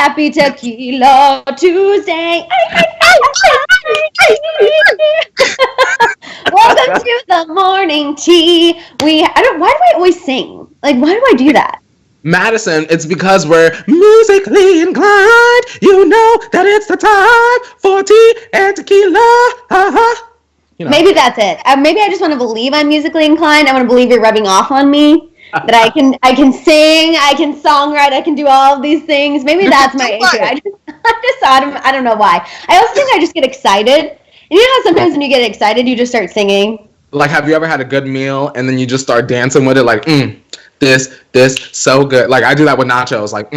Happy Tequila Tuesday. Welcome to the morning tea. Why do I always sing? Like, why do I do that? Madison, it's because we're musically inclined. You know that it's the time for tea and tequila. You know. Maybe that's it. Maybe I just want to believe I'm musically inclined. I want to believe you're rubbing off on me. That I can sing, I can songwrite, I can do all of these things. Maybe that's my issue. I don't know why. I also think I just get excited. And you know how sometimes when you get excited, you just start singing? Like, have you ever had a good meal and then you just start dancing with it? Like, this, so good. Like, I do that with nachos. Like,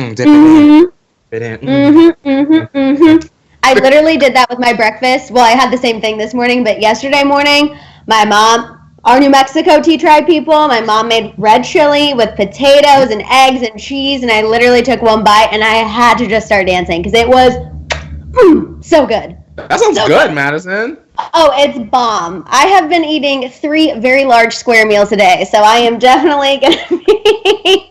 I literally did that with my breakfast. Well, I had the same thing this morning, but yesterday morning, my mom, our New Mexico Tea Tribe people, my mom made red chili with potatoes and eggs and cheese, and I literally took one bite, and I had to just start dancing because it was so good. That sounds so good, Madison. Oh, it's bomb. I have been eating 3 very large square meals a day, so I am definitely going to be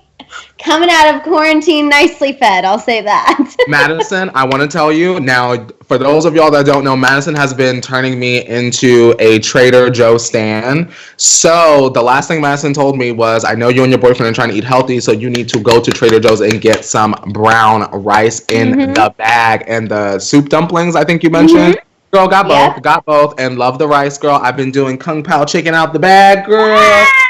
coming out of quarantine nicely fed. I'll say that. Madison, I want to tell you now, for those of y'all that don't know, Madison has been turning me into a Trader Joe stan. So the last thing Madison told me was, I know you and your boyfriend are trying to eat healthy, so you need to go to Trader Joe's and get some brown rice in the bag and the soup dumplings, I think you mentioned. Girl, got both, and love the rice, girl. I've been doing Kung Pao chicken out the bag, girl,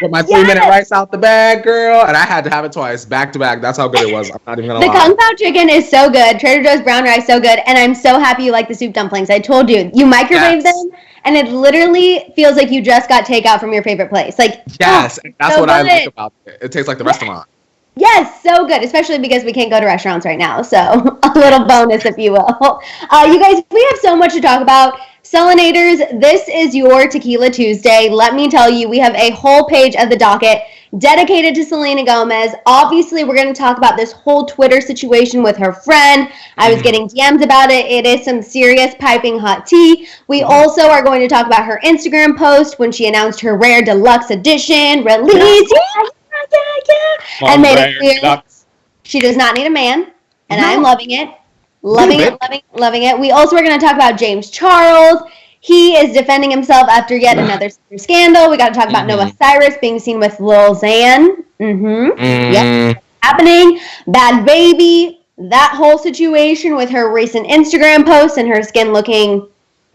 with my 3-minute rice out the bag, girl, and I had to have it twice, back to back. That's how good it was. I'm not even gonna lie. The Kung Pao chicken is so good. Trader Joe's brown rice, so good, and I'm so happy you like the soup dumplings. I told you, you microwave them, and it literally feels like you just got takeout from your favorite place. Like, yes, that's so what I like about it. It tastes like the restaurant. Yes, so good, especially because we can't go to restaurants right now. So a little bonus, if you will. You guys, we have so much to talk about. Selenators, this is your Tequila Tuesday. Let me tell you, we have a whole page of the docket dedicated to Selena Gomez. Obviously, we're going to talk about this whole Twitter situation with her friend. I was getting DMs about it. It is some serious piping hot tea. We also are going to talk about her Instagram post when she announced her Rare Deluxe Edition release. And made it clear she does not need a man, and I'm loving it. Loving it. We also are going to talk about James Charles. He is defending himself after yet another scandal. We got to talk about Noah Cyrus being seen with Lil Xan. Yep, happening. Bhad Bhabie, that whole situation with her recent Instagram posts and her skin looking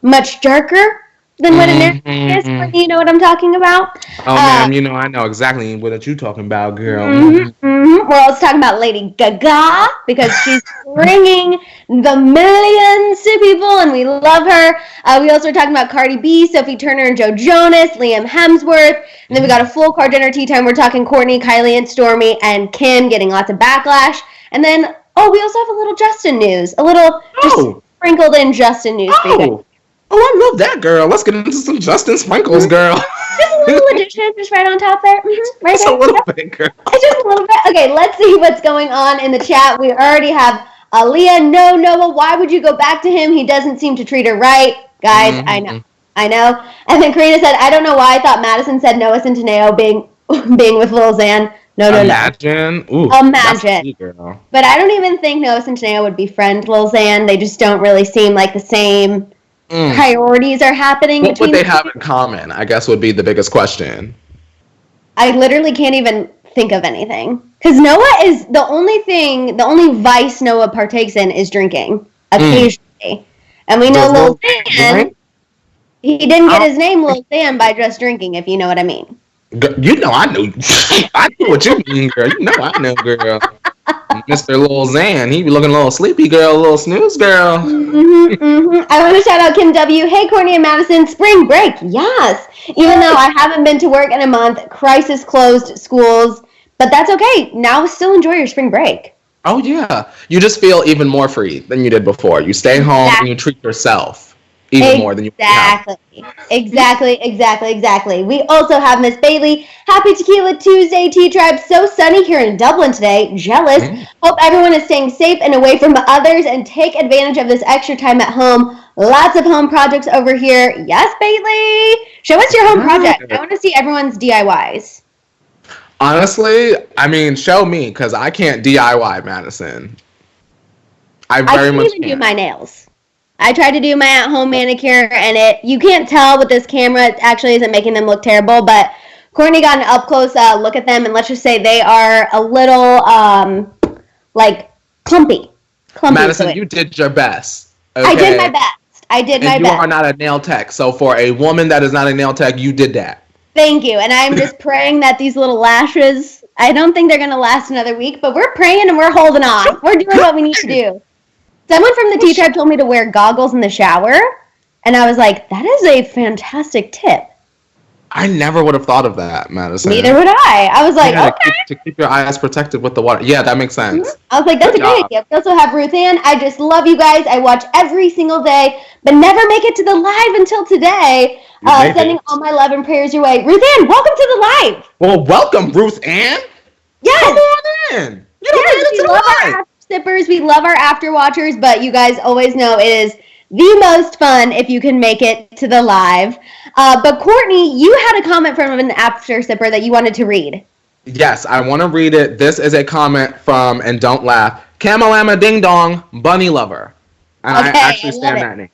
much darker than what it is. You know what I'm talking about? Oh, ma'am, you know, I know exactly what you're talking about, girl. We're also talking about Lady Gaga because she's bringing the millions to people, and we love her. We also are talking about Cardi B, Sophie Turner, and Joe Jonas, Liam Hemsworth. And then we got a full car dinner tea time. We're talking Courtney, Kylie, and Stormi, and Kim getting lots of backlash. And then, we also have a little Justin news. A little just sprinkled in Justin news for you guys. Oh, I love that, girl. Let's get into some Justin Sprinkles, girl. Just a little addition, just right on top there. Right just there. A little bit, girl. Just a little bit. Okay, let's see what's going on in the chat. We already have Aaliyah. No, Noah, why would you go back to him? He doesn't seem to treat her right. Guys, I know. And then Karina said, I don't know why I thought Madison said Noah Centineo being with Lil Xan. No. Imagine. Ooh, imagine. Girl. But I don't even think Noah Centineo would befriend Lil Xan. They just don't really seem like the same priorities are happening between what they have in common, I guess, would be the biggest question. I literally can't even think of anything. Because Noah is the only vice Noah partakes in is drinking occasionally. And we know Lil Xan, he didn't get his name Lil Xan by just drinking, if you know what I mean. You know I knew. I knew what you mean, girl. You know I know, girl. Mr. Lil Xan, he be looking a little sleepy, girl, a little snooze, girl. I want to shout out Kim W. Hey, Courtney and Madison, spring break, yes. Even though I haven't been to work in a month, crisis closed schools, but that's okay. Now still enjoy your spring break. Oh, yeah. You just feel even more free than you did before. You stay home and you treat yourself even more than you have. Exactly. We also have Miss Bailey. Happy Tequila Tuesday, T-Tribe. So sunny here in Dublin today. Jealous. Hope everyone is staying safe and away from others and take advantage of this extra time at home. Lots of home projects over here. Yes, Bailey. Show us your home project. I want to see everyone's DIYs. Honestly, I mean, show me, because I can't DIY, Madison. I can't even do my nails. I tried to do my at-home manicure, and you can't tell with this camera. It actually isn't making them look terrible, but Courtney got an up-close look at them, and let's just say they are a little, like, clumpy. Maddison, you did your best. Okay? I did my best. You are not a nail tech, so for a woman that is not a nail tech, you did that. Thank you, and I'm just praying that these little lashes, I don't think they're going to last another week, but we're praying and we're holding on. We're doing what we need to do. Someone from the Tea Tribe told me to wear goggles in the shower, and I was like, that is a fantastic tip. I never would have thought of that, Maddison. Neither would I. I was like, okay. To keep your eyes protected with the water. Yeah, that makes sense. Mm-hmm. I was like, that's a great idea. We also have Ruth Ann. I just love you guys. I watch every single day, but never make it to the live until today. Sending all my love and prayers your way. Ruth Ann, welcome to the live. Well, welcome, Ruth Ann. Yes. Come on in. We love our after sippers. We love our after watchers, but you guys always know it is the most fun if you can make it to the live. But Courtney, you had a comment from an after sipper that you wanted to read. Yes, I want to read it. This is a comment from, and don't laugh, Camalama Ding Dong Bunny Lover. And I actually stand that name.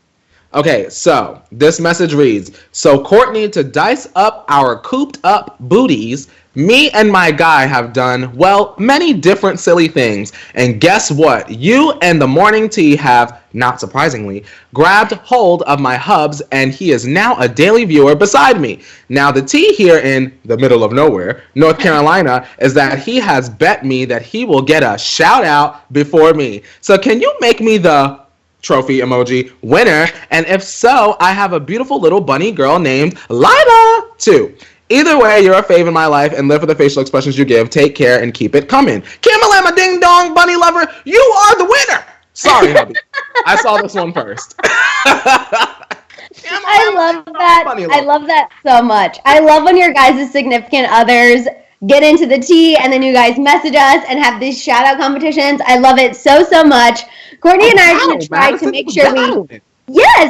Okay, so this message reads, so Courtney, to dice up our cooped up booties, me and my guy have done, well, many different silly things. And guess what? You and the morning tea have, not surprisingly, grabbed hold of my hubs, and he is now a daily viewer beside me. Now, the tea here in the middle of nowhere, North Carolina, is that he has bet me that he will get a shout out before me. So can you make me the trophy emoji winner? And if so, I have a beautiful little bunny girl named Lila too. Either way, you're a fave in my life, and live for the facial expressions you give. Take care and keep it coming. Camalama Ding Dong Bunny Lover, you are the winner. Sorry, hubby. I saw this one first. I love that. I love that so much. I love when your guys' significant others get into the tea, and then you guys message us and have these shout out competitions. I love it so much. Courtney and I are going to try to make sure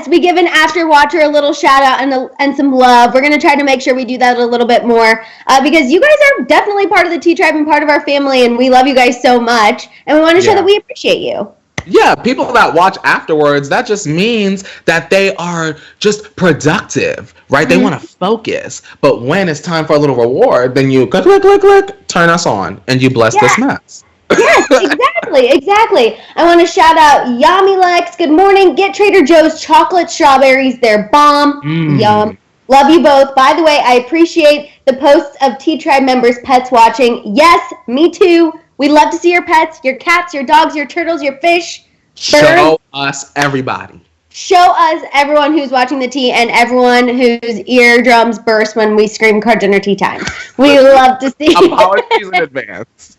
we give an after watcher a little shout out and some love. We're going to try to make sure we do that a little bit more because you guys are definitely part of the Tea Tribe and part of our family, and we love you guys so much, and we want to show that we appreciate you. Yeah, people that watch afterwards, that just means that they are just productive, right? They want to focus. But when it's time for a little reward, then you click, turn us on, and you bless this mess. Yes, exactly. I want to shout out Yummy Lex. Good morning. Get Trader Joe's chocolate strawberries. They're bomb. Yum. Love you both. By the way, I appreciate the posts of Tea Tribe members' pets watching. Yes, me too. We love to see your pets, your cats, your dogs, your turtles, your fish. Show us everybody. Show us everyone who's watching the tea and everyone whose eardrums burst when we scream card dinner tea time. We love to see it. Apologies in advance.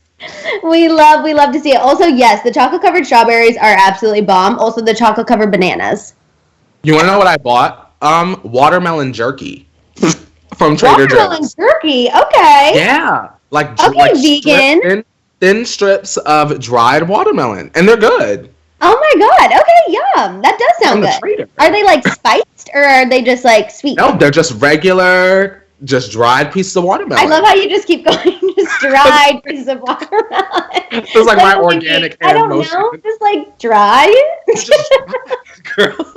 We love to see it. Also, yes, the chocolate-covered strawberries are absolutely bomb. Also, the chocolate-covered bananas. You want to know what I bought? Watermelon jerky from Trader Joe's. Watermelon jerky? Okay. Yeah. Like vegan. Thin strips of dried watermelon. And they're good. Oh, my God. Okay, yum. That does sound good. Are they, like, spiced or are they just, like, sweet? No, they're just regular... just dried pieces of watermelon. I love how you just keep going. Just dried pieces of watermelon. It's like my organic hand motion. I don't know. Just like dry. Girl.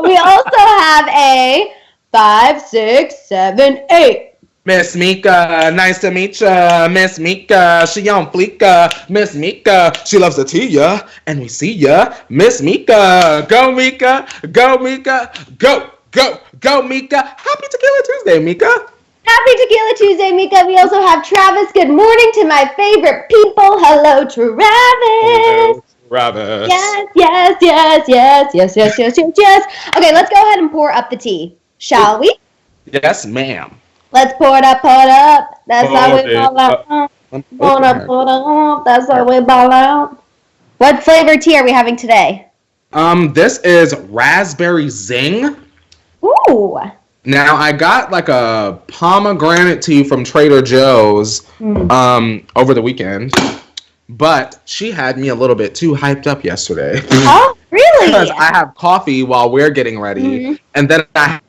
We also have a 5, 6, 7, 8. Miss Mika, nice to meet ya. Miss Mika, she on fleeka. Miss Mika, she loves the tea, ya. And we see ya. Miss Mika, go Mika, go Mika, go, go, go Mika. Happy Tequila Tuesday, Mika. Happy Tequila Tuesday, Mika. We also have Travis. Good morning to my favorite people. Hello, Travis. Hello, Travis. Yes. Okay, let's go ahead and pour up the tea, shall we? Yes, ma'am. Let's pour it up. That's how we ball out. Pour it up. That's how we ball out. What flavor tea are we having today? This is raspberry zing. Ooh. Now, I got like a pomegranate tea from Trader Joe's over the weekend, but she had me a little bit too hyped up yesterday. Oh, really? Because I have coffee while we're getting ready, and then I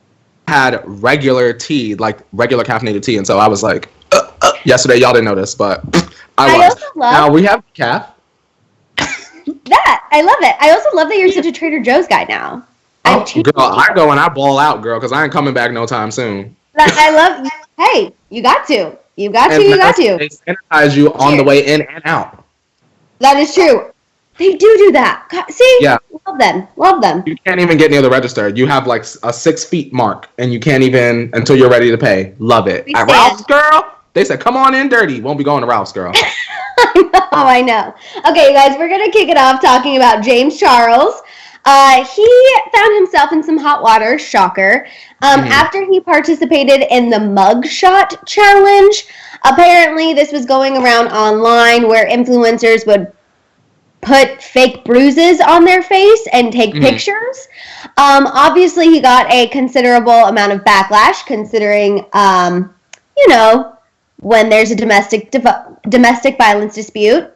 had regular tea, like regular caffeinated tea, and so I was like, yesterday, y'all didn't notice, but I was. Also love now, we have calf. that. I love it. I also love that you're such a Trader Joe's guy now. Oh, girl, I go and I ball out, girl, because I ain't coming back no time soon. I love. Hey, you got to. You got to. You got to. They sanitize you on the way in and out. That is true. They do that. God, see? Yeah. Love them. Love them. You can't even get near the register. You have like a 6 feet mark, and you can't even until you're ready to pay. Love it. At Ralph's, girl, they said, come on in dirty. Won't be going to Ralph's, girl. I know. Okay, you guys, we're going to kick it off talking about James Charles. He found himself in some hot water, shocker, after he participated in the mugshot challenge. Apparently, this was going around online where influencers would put fake bruises on their face and take pictures. Obviously, he got a considerable amount of backlash considering, when there's a domestic violence dispute.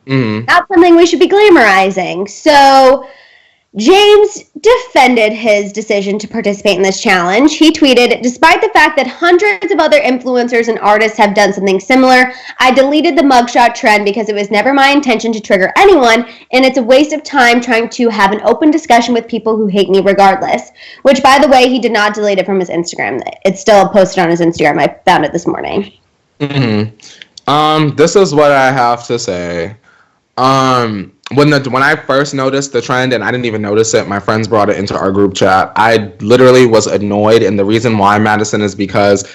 Not something we should be glamorizing. So James defended his decision to participate in this challenge. He tweeted, despite the fact that hundreds of other influencers and artists have done something similar, I deleted the mugshot trend because it was never my intention to trigger anyone, and it's a waste of time trying to have an open discussion with people who hate me regardless. Which, by the way, he did not delete it from his Instagram. It's still posted on his Instagram. I found it this morning. This is what I have to say. When I first noticed the trend, and I didn't even notice it, my friends brought it into our group chat. I literally was annoyed, and the reason why, Maddison, is because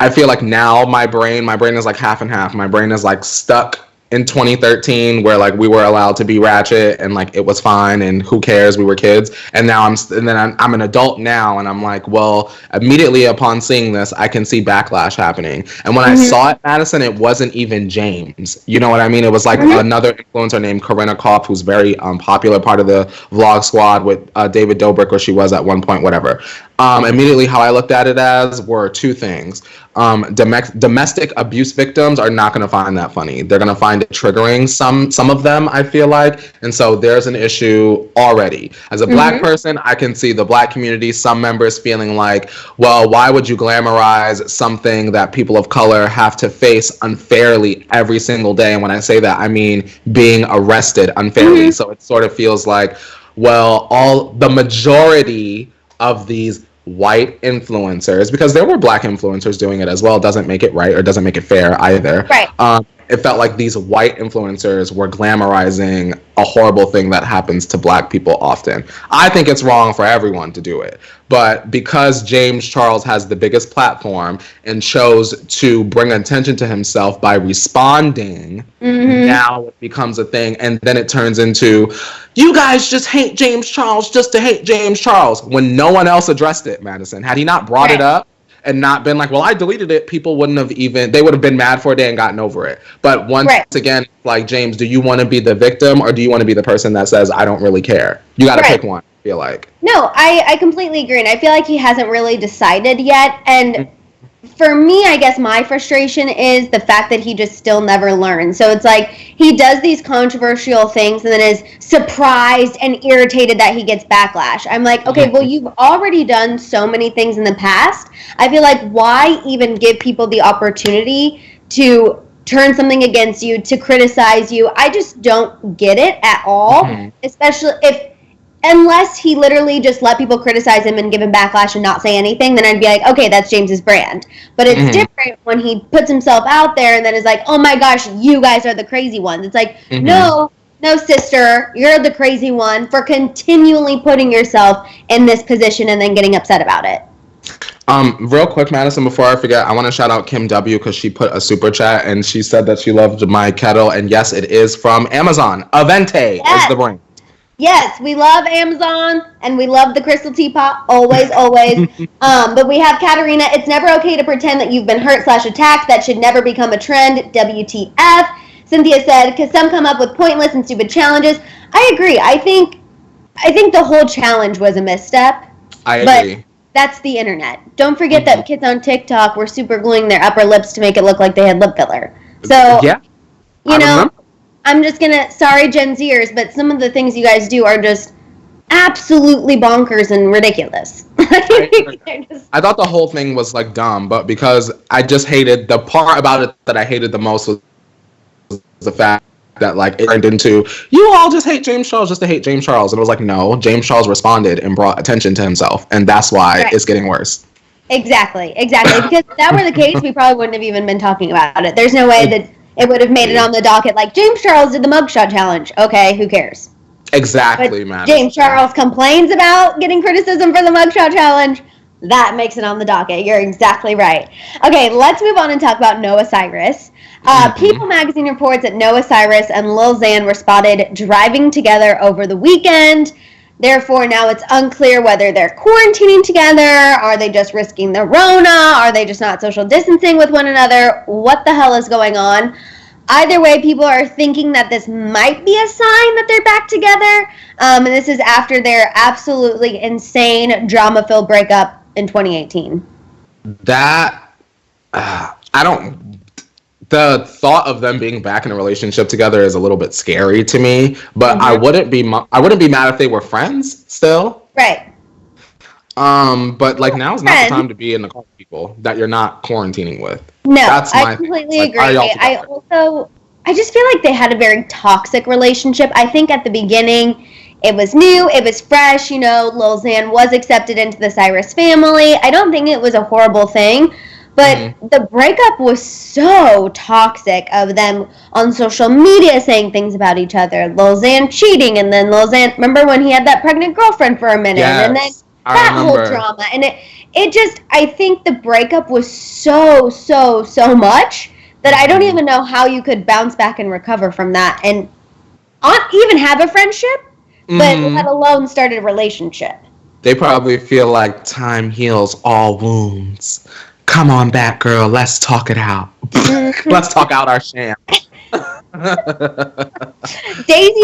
I feel like now my brain is like half and half. My brain is like stuck in 2013 where like we were allowed to be ratchet and like it was fine and who cares, we were kids, and now I'm an adult now, and I'm like, well, immediately upon seeing this I can see backlash happening. And when I saw it, Maddison, it wasn't even James, you know what I mean? It was like another influencer named Corinna Kopf, who's very popular, part of the vlog squad with David Dobrik, or she was at one point, whatever. Immediately how I looked at it as were two things. Domestic abuse victims are not going to find that funny. They're going to find it triggering, some of them, I feel like. And so there's an issue already. As a black person, I can see the black community, some members feeling like, well, why would you glamorize something that people of color have to face unfairly every single day? And when I say that, I mean being arrested unfairly. So it sort of feels like, well, the majority of these white influencers, because there were black influencers doing it as well, doesn't make it right or doesn't make it fair either. Right. It felt like these white influencers were glamorizing a horrible thing that happens to black people often. I think it's wrong for everyone to do it. But because James Charles has the biggest platform and chose to bring attention to himself by responding, now it becomes a thing. And then it turns into, you guys just hate James Charles just to hate James Charles, when no one else addressed it, Maddison. Had he not brought it up, and not been like, well, I deleted it, people wouldn't have they would have been mad for a day and gotten over it. But once again, like, James, do you want to be the victim or do you want to be the person that says, I don't really care? You got to pick one, I feel like. No, I completely agree. And I feel like he hasn't really decided yet. And for me, I guess my frustration is the fact that he just still never learns. So it's like he does these controversial things and then is surprised and irritated that he gets backlash. I'm like, okay, well, you've already done so many things in the past. I feel like why even give people the opportunity to turn something against you, to criticize you? I just don't get it at all, especially unless he literally just let people criticize him and give him backlash and not say anything, then I'd be like, okay, that's James's brand. But it's different when he puts himself out there and then is like, oh my gosh, you guys are the crazy ones. It's like, no, sister, you're the crazy one for continually putting yourself in this position and then getting upset about it. Real quick, Maddison, before I forget, I want to shout out Kim W because she put a super chat and she said that she loved my kettle. And yes, it is from Amazon. Avente is the brand. Yes, we love Amazon, and we love the crystal teapot, always, always. But we have Katarina, it's never okay to pretend that you've been hurt/attacked. That should never become a trend. WTF. Cynthia said, because some come up with pointless and stupid challenges. I agree. I think the whole challenge was a misstep. I agree. But that's the internet. Don't forget that kids on TikTok were super gluing their upper lips to make it look like they had lip filler. So, you know, I'm just gonna, sorry Gen Zers, but some of the things you guys do are just absolutely bonkers and ridiculous. I thought the whole thing was like dumb, but because I just hated, the part about it that I hated the most was the fact that like it turned into, you all just hate James Charles just to hate James Charles. And it was like, no, James Charles responded and brought attention to himself. And that's why it's getting worse. Exactly. Because if that were the case, we probably wouldn't have even been talking about it. There's no way that it would have made it on the docket. Like, James Charles did the mugshot challenge. Okay, who cares? Exactly, man. James Charles complains about getting criticism for the mugshot challenge. That makes it on the docket. You're exactly right. Okay, let's move on and talk about Noah Cyrus. People magazine reports that Noah Cyrus and Lil Xan were spotted driving together over the weekend. Therefore, now it's unclear whether they're quarantining together. Are they just risking the Rona? Are they just not social distancing with one another? What the hell is going on? Either way, people are thinking that this might be a sign that they're back together. And this is after their absolutely insane drama-filled breakup in 2018. The thought of them being back in a relationship together is a little bit scary to me, but I wouldn't be mad if they were friends still. Right. But like now is not the time to be in the car with people that you're not quarantining with. No, I completely agree. I just feel like they had a very toxic relationship. I think at the beginning it was new, it was fresh, Lil Xan was accepted into the Cyrus family. I don't think it was a horrible thing. But the breakup was so toxic of them on social media saying things about each other. Lil Xan cheating, and then Lil Xan, remember when he had that pregnant girlfriend for a minute? Yes, and then that whole drama. And it just, I think the breakup was so much that I don't even know how you could bounce back and recover from that and not even have a friendship, but let alone start a relationship. They probably feel like time heals all wounds. Come on back, girl. Let's talk it out. Let's talk out our sham. Daisy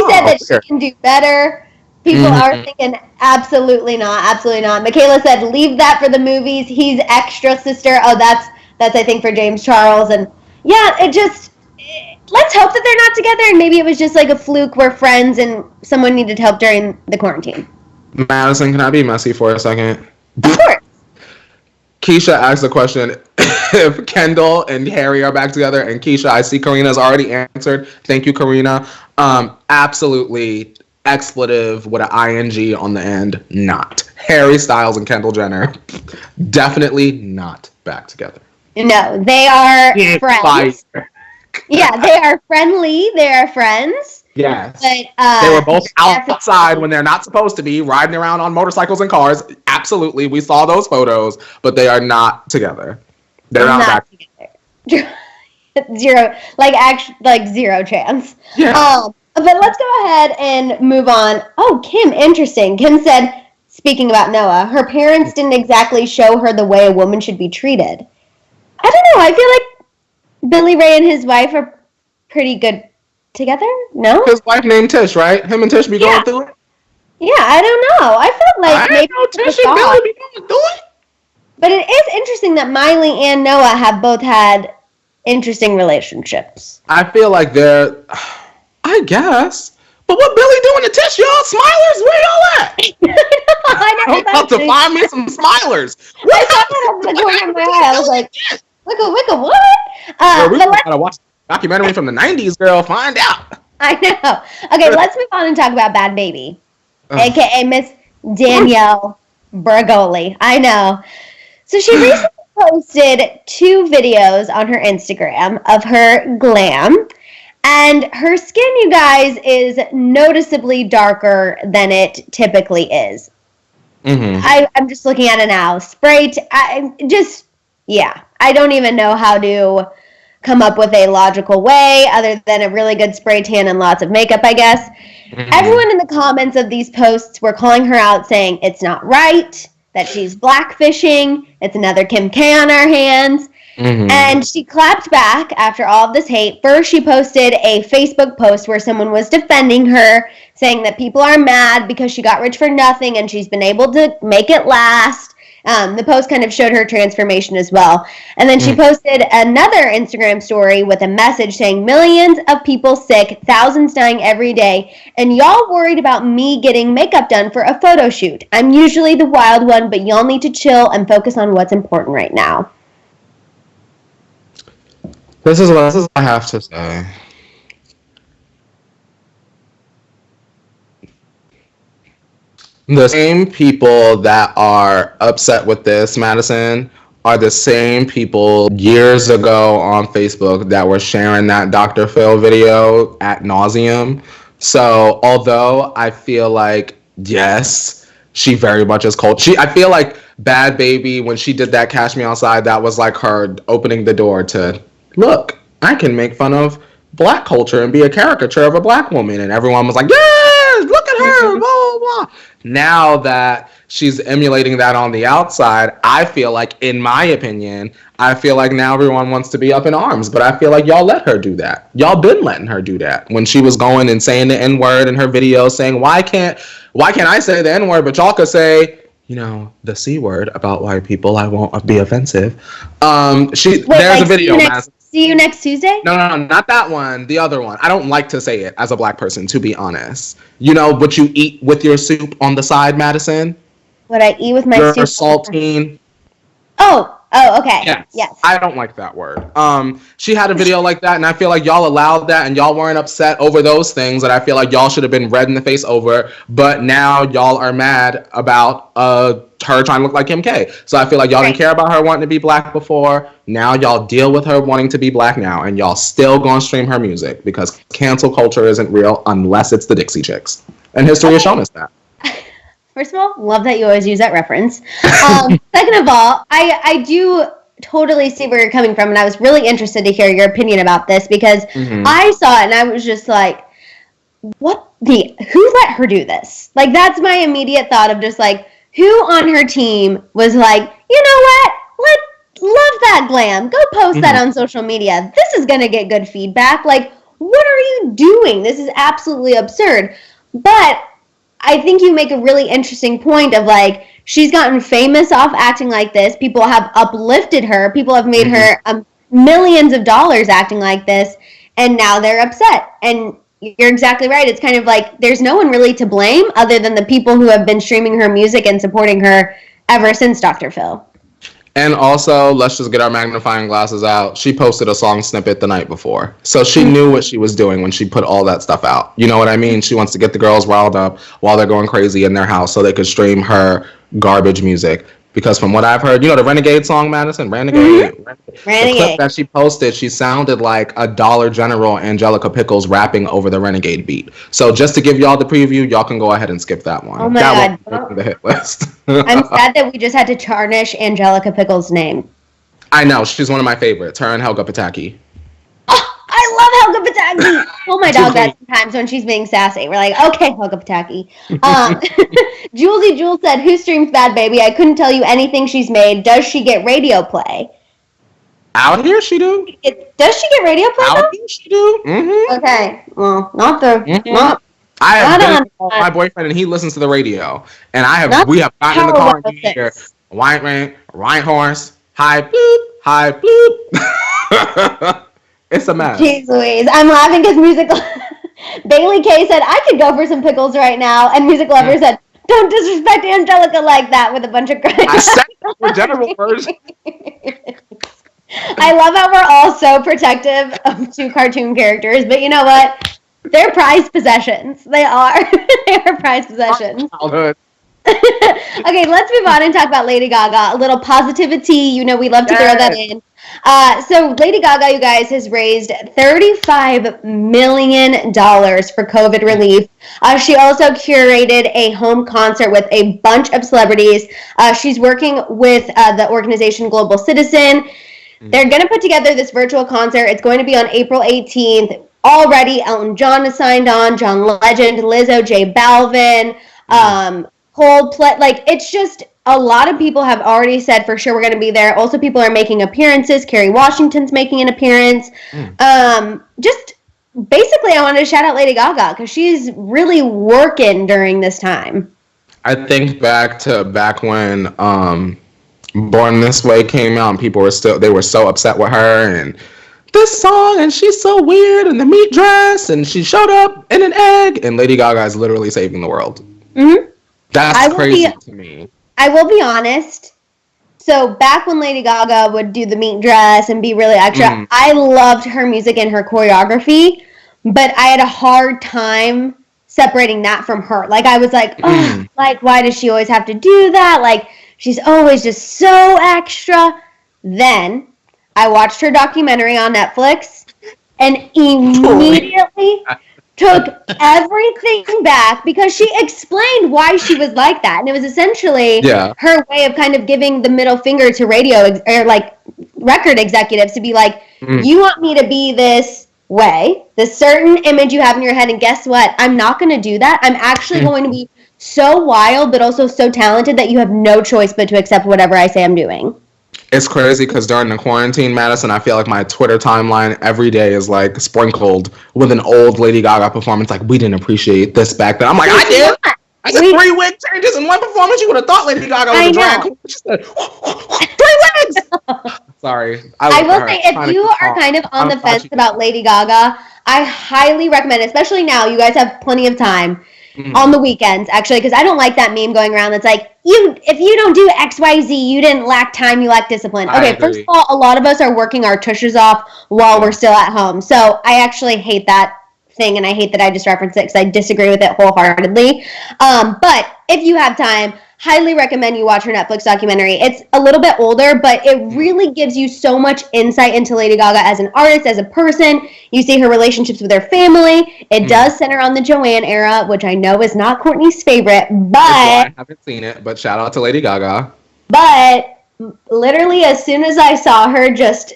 said that she can do better. People are thinking, absolutely not. Michaela said, leave that for the movies. He's extra, sister. Oh, that's I think for James Charles. And yeah, let's hope that they're not together. And maybe it was just like a fluke. We're friends and someone needed help during the quarantine. Madison, can I be messy for a second? Of course. Keisha asked the question if Kendall and Harry are back together, and Keisha, I see Karina's already answered. Thank you, Karina. Absolutely expletive with an ing on the end. Not. Harry Styles and Kendall Jenner, definitely not back together. No, they are friends. Yeah, they are friendly. They are friends. Yes. But, they were both outside when they're not supposed to be, riding around on motorcycles and cars. Absolutely. We saw those photos, but they are not together. They're not back together. Zero chance. Yeah. But let's go ahead and move on. Oh, Kim, interesting. Kim said, speaking about Noah, her parents didn't exactly show her the way a woman should be treated. I don't know. I feel like Billy Ray and his wife are pretty good together? No? His wife named Tish, right? Him and Tish be going through it? Yeah, I don't know. I felt like maybe Tish and Billy be going through it. But it is interesting that Miley and Noah have both had interesting relationships. I feel like they're, I guess. But what Billy doing to Tish, y'all? Smilers? Where y'all at? I know. I'm about to find me some smilers. I saw that over the corner of my eye. I was like, wicka, what? We gotta watch a documentary from the 90s, girl. Find out. I know. Okay, let's move on and talk about Bhad Bhabie, a.k.a. Miss Danielle Bergoli. I know. So she recently posted 2 videos on her Instagram of her glam. And her skin, you guys, is noticeably darker than it typically is. I'm just looking at it now. I don't even know how to come up with a logical way other than a really good spray tan and lots of makeup, I guess. Everyone in the comments of these posts were calling her out, saying it's not right, that she's blackfishing, it's another Kim K on our hands. And she clapped back after all of this hate. First, she posted a Facebook post where someone was defending her, saying that people are mad because she got rich for nothing and she's been able to make it last. The post kind of showed her transformation as well. And then she posted another Instagram story with a message saying, millions of people sick, thousands dying every day, and y'all worried about me getting makeup done for a photo shoot. I'm usually the wild one, but y'all need to chill and focus on what's important right now. This is what I have to say. The same people that are upset with this, Madison, are the same people years ago on Facebook that were sharing that Dr. Phil video ad nauseum. So, although I feel like, yes, she very much is cold. I feel like Bhad Bhabie, when she did that Cash Me Outside, that was like her opening the door to, look, I can make fun of black culture and be a caricature of a black woman. And everyone was like, yes, look at her, blah, blah, blah. Now that she's emulating that on the outside, I feel like, in my opinion, I feel like now everyone wants to be up in arms. But I feel like y'all let her do that. Y'all been letting her do that. When she was going and saying the N-word in her video, saying, why can't I say the N-word, but y'all could say, the C word about white people, I won't be offensive. There's a video, See you next Tuesday? No, not that one. The other one. I don't like to say it as a black person, to be honest. You know what you eat with your soup on the side, Madison? What I eat with my soup? Your saltine. Oh, okay. Yes. I don't like that word. She had a video like that, and I feel like y'all allowed that, and y'all weren't upset over those things that I feel like y'all should have been red in the face over, but now y'all are mad about her trying to look like Kim K. So I feel like y'all didn't care about her wanting to be black before. Now y'all deal with her wanting to be black now, and y'all still gonna stream her music because cancel culture isn't real unless it's the Dixie Chicks. And history has shown us that. First of all, love that you always use that reference. Second of all, I do totally see where you're coming from, and I was really interested to hear your opinion about this because I saw it and I was just like, who let her do this? Like, that's my immediate thought of just like, who on her team was like, you know what? Love that glam. Go post that on social media. This is going to get good feedback. Like, what are you doing? This is absolutely absurd. But I think you make a really interesting point of like, she's gotten famous off acting like this. People have uplifted her. People have made her millions of dollars acting like this. And now they're upset. And you're exactly right. It's kind of like there's no one really to blame other than the people who have been streaming her music and supporting her ever since Dr. Phil. And also, let's just get our magnifying glasses out. She posted a song snippet the night before. So she knew what she was doing when she put all that stuff out. You know what I mean? She wants to get the girls riled up while they're going crazy in their house so they could stream her garbage music. Because from what I've heard, the Renegade song, Madison? Renegade. The clip that she posted, she sounded like a Dollar General Angelica Pickles rapping over the Renegade beat. So just to give y'all the preview, y'all can go ahead and skip that one. Oh my God. That the hit list. I'm sad that we just had to tarnish Angelica Pickles' name. I know. She's one of my favorites. Her and Helga Pataki. I love Helga Pataki. Oh my dog that sometimes when she's being sassy. We're like, okay, Helga Pataki. Julesy Jules said, who streams Bhad Bhabie? I couldn't tell you anything she's made. Does she get radio play? Out here she do. Does she get radio play? Out here she do. Okay. Well, not the... Not, I have been with my boyfriend and he listens to the radio. And we have gotten in the car and you hear white rain, white horse, high bloop, high bloop. It's a mess. Jeez Louise. I'm laughing because Bailey K said, I could go for some pickles right now. And Music Lover said, don't disrespect Angelica like that with a bunch of crying. I said the general version. I love how we're all so protective of two cartoon characters. But you know what? They're prized possessions. They are. They are prized possessions. Childhood. Okay, let's move on and talk about Lady Gaga. A little positivity. We love to throw that in. So Lady Gaga, you guys, has raised $35 million for COVID relief. She also curated a home concert with a bunch of celebrities. She's working with the organization Global Citizen. They're going to put together this virtual concert. It's going to be on April 18th. Already, Elton John is signed on, John Legend, Lizzo, J Balvin, Coldplay. Like, it's just... A lot of people have already said for sure we're going to be there. Also, people are making appearances. Kerry Washington's making an appearance. Just basically, I wanted to shout out Lady Gaga because she's really working during this time. I think back when Born This Way came out and people were so upset with her and this song and she's so weird and the meat dress and she showed up in an egg and Lady Gaga is literally saving the world. That's crazy to me. I will be honest. So back when Lady Gaga would do the meat dress and be really extra, I loved her music and her choreography, but I had a hard time separating that from her. Like, I was like, oh, like, why does she always have to do that? Like, she's always just so extra. Then I watched her documentary on Netflix and immediately took everything back because she explained why she was like that. And it was essentially her way of kind of giving the middle finger to radio or like record executives to be like, you want me to be this way, this certain image you have in your head, and guess what? I'm not going to do that. I'm actually going to be so wild, but also so talented that you have no choice but to accept whatever I say I'm doing. It's crazy because during the quarantine, Madison, I feel like my Twitter timeline every day is like sprinkled with an old Lady Gaga performance. Like, we didn't appreciate this back then. I'm like, I did. I said 3 wig changes in one performance. You would have thought Lady Gaga was a drag queen. She said 3 wigs. Sorry. I will say, if you are kind of on the fence about Lady Gaga, I highly recommend, especially now, you guys have plenty of time on the weekends, actually, because I don't like that meme going around that's like, if you don't do XYZ, you didn't lack time, you lack discipline. Okay, first of all, a lot of us are working our tushes off while we're still at home. So I actually hate that thing, and I hate that I just referenced it because I disagree with it wholeheartedly. But if you have time, highly recommend you watch her Netflix documentary. It's a little bit older, but it really gives you so much insight into Lady Gaga as an artist, as a person. You see her relationships with her family. It does center on the Joanne era, which I know is not Courtney's favorite, but I haven't seen it, but shout out to Lady Gaga. But literally as soon as I saw her just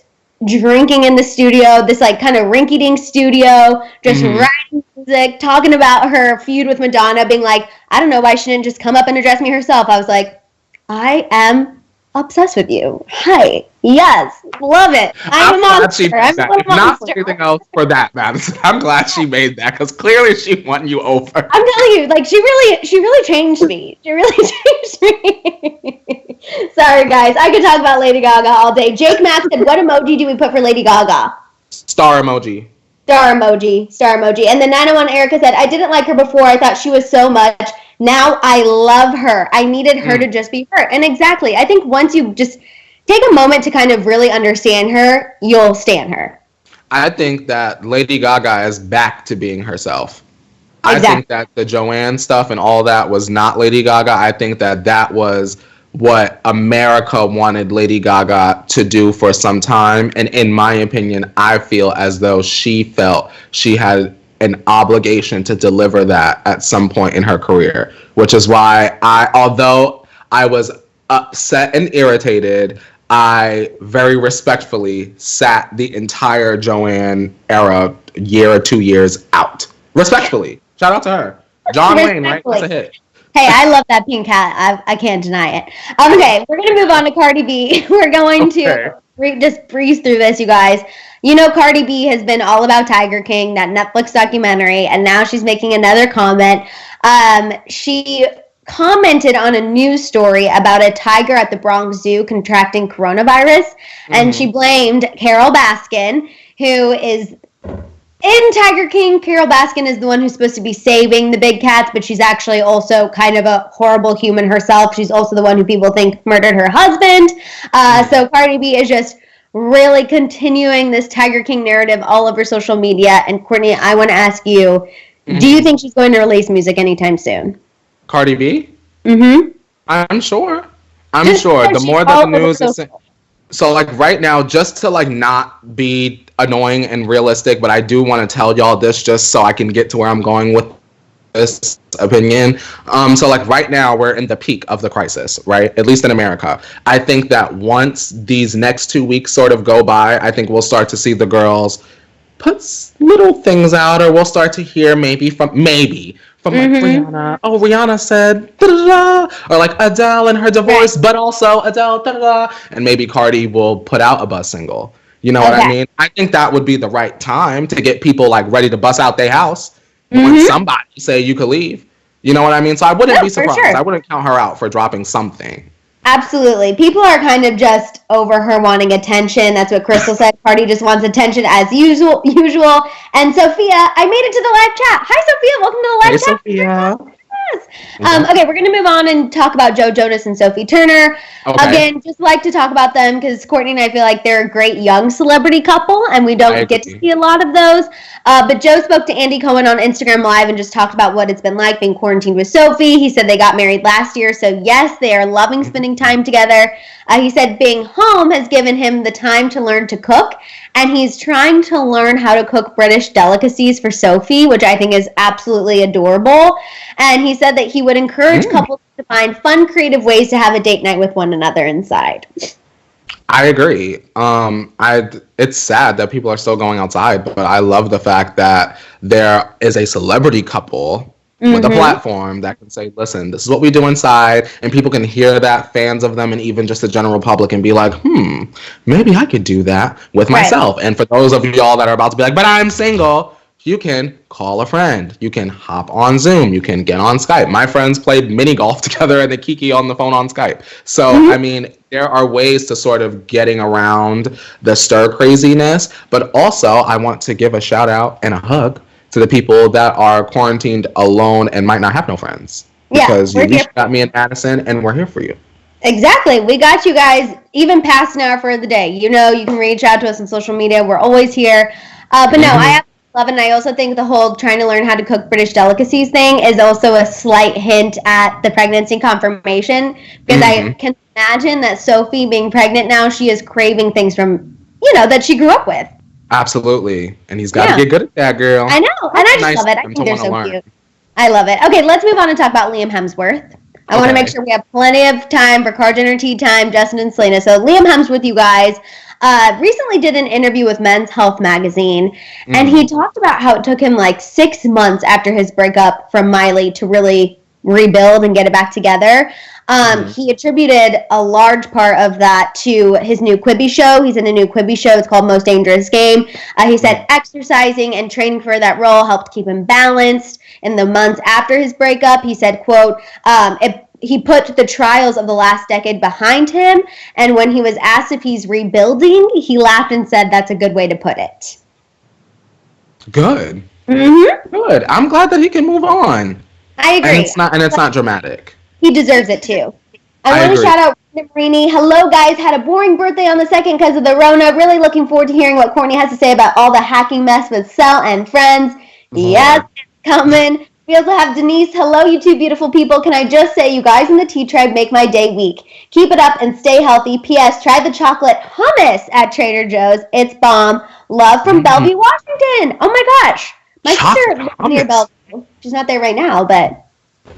drinking in the studio, this like kind of rinky-dink studio, just writing music, talking about her feud with Madonna, being like, I don't know why she didn't just come up and address me herself. I was like, I am obsessed with you. Hi. Yes. Love it. I'm a monster. I'm a little monster. Not for anything else for that, Madison. I'm glad she made that because clearly she won you over. I'm telling you, like, she really changed me. She really changed me. Sorry, guys. I could talk about Lady Gaga all day. Jake Matt said, what emoji do we put for Lady Gaga? Star emoji. Star emoji. Star emoji. And then 901 Erica said, I didn't like her before. I thought she was so much. Now I love her. I needed her to just be her. And exactly. I think once you just take a moment to kind of really understand her, you'll stand her. I think that Lady Gaga is back to being herself. Exactly. I think that the Joanne stuff and all that was not Lady Gaga. I think that that was what America wanted Lady Gaga to do for some time. And in my opinion, I feel as though she felt she had an obligation to deliver that at some point in her career, which is why although I was upset and irritated, I very respectfully sat the entire Joanne era year or 2 years out. Respectfully. Shout out to her. John Wayne, right? That's a hit. Hey, I love that pink hat. I can't deny it. Okay, we're going to move on to Cardi B. We're going to just breeze through this, you guys. You know, Cardi B has been all about Tiger King, that Netflix documentary, and now she's making another comment. She commented on a news story about a tiger at the Bronx Zoo contracting coronavirus, and she blamed Carole Baskin, who is in Tiger King. Carole Baskin is the one who's supposed to be saving the big cats, but she's actually also kind of a horrible human herself. She's also the one who people think murdered her husband. So Cardi B is just really continuing this Tiger King narrative all over social media. And Courtney, I want to ask you, do you think she's going to release music anytime soon? Cardi B? I'm sure. Just sure. The more that the news is... So, like, right now, just to, like, not be annoying and realistic, but I do want to tell y'all this just so I can get to where I'm going with this opinion. So, like, right now, we're in the peak of the crisis, right? At least in America. I think that once these next 2 weeks sort of go by, I think we'll start to see the girls put little things out, or we'll start to hear maybe from like Rihanna. Oh, Rihanna said da-da-da, or like Adele and her divorce, but also Adele da-da-da, and maybe Cardi will put out a buzz single. You know what I mean? I think that would be the right time to get people like ready to bust out their house when somebody say you could leave. You know what I mean? So I wouldn't be surprised. Sure. I wouldn't count her out for dropping something. Absolutely. People are kind of just over her wanting attention. That's what Crystal said. Cardi just wants attention as usual. And Sophia, I made it to the live chat. Hi, Sophia. Welcome to the live chat. Sophia. Yes. Okay, we're going to move on and talk about Joe Jonas and Sophie Turner. Okay. Again, just like to talk about them because Courtney and I feel like they're a great young celebrity couple, and we don't get to see a lot of those. But Joe spoke to Andy Cohen on Instagram Live and just talked about what it's been like being quarantined with Sophie. He said they got married last year, so yes, they are loving spending time together. He said being home has given him the time to learn to cook, and he's trying to learn how to cook British delicacies for Sophie, which I think is absolutely adorable. And he said that he would encourage couples to find fun, creative ways to have a date night with one another inside. I agree. It's sad that people are still going outside, but I love the fact that there is a celebrity couple with a platform that can say, listen, this is what we do inside, and people can hear that, fans of them, and even just the general public, and be like, maybe I could do that with myself. And for those of y'all that are about to be like, but I'm single, you can call a friend. You can hop on Zoom. You can get on Skype. My friends played mini golf together and they kiki on the phone on Skype. So, I mean, there are ways to sort of getting around the stir craziness, but also I want to give a shout out and a hug to the people that are quarantined alone and might not have no friends. Because you reached out me and Maddison, and we're here for you. Exactly. We got you guys even past an hour for the day. You know, you can reach out to us on social media. We're always here. But no, I love it. And I also think the whole trying to learn how to cook British delicacies thing is also a slight hint at the pregnancy confirmation. Because I can imagine that Sophie being pregnant now, she is craving things from, that she grew up with. Absolutely. And he's got to get good at that, girl. I know. And I just love it. I think they're so cute. I love it. Okay, let's move on and talk about Liam Hemsworth. I want to make sure we have plenty of time for Car Dinner Tea Time, Justin and Selena. So Liam Hemsworth, you guys, recently did an interview with Men's Health magazine, and he talked about how it took him like 6 months after his breakup from Miley to really rebuild and get it back together. He attributed a large part of that to his new Quibi show. He's in a new Quibi show. It's called Most Dangerous Game. He said exercising and training for that role helped keep him balanced in the months after his breakup. He said, quote, he put the trials of the last decade behind him, and when he was asked if he's rebuilding, he laughed and said that's a good way to put it. Good. Good. I'm glad that he can move on. I agree. And it's not dramatic. He deserves it too. I want to shout out Marini. Hello, guys. Had a boring birthday on the 2nd because of the Rona. Really looking forward to hearing what Courtney has to say about all the hacking mess with Cell and friends. Yes, it's coming. We also have Denise. Hello, you two beautiful people. Can I just say, you guys in the Tea Tribe make my day week. Keep it up and stay healthy. P.S. Try the chocolate hummus at Trader Joe's. It's bomb. Love from Bellevue, Washington. Oh my gosh. My sister lives near Bellevue. She's not there right now, but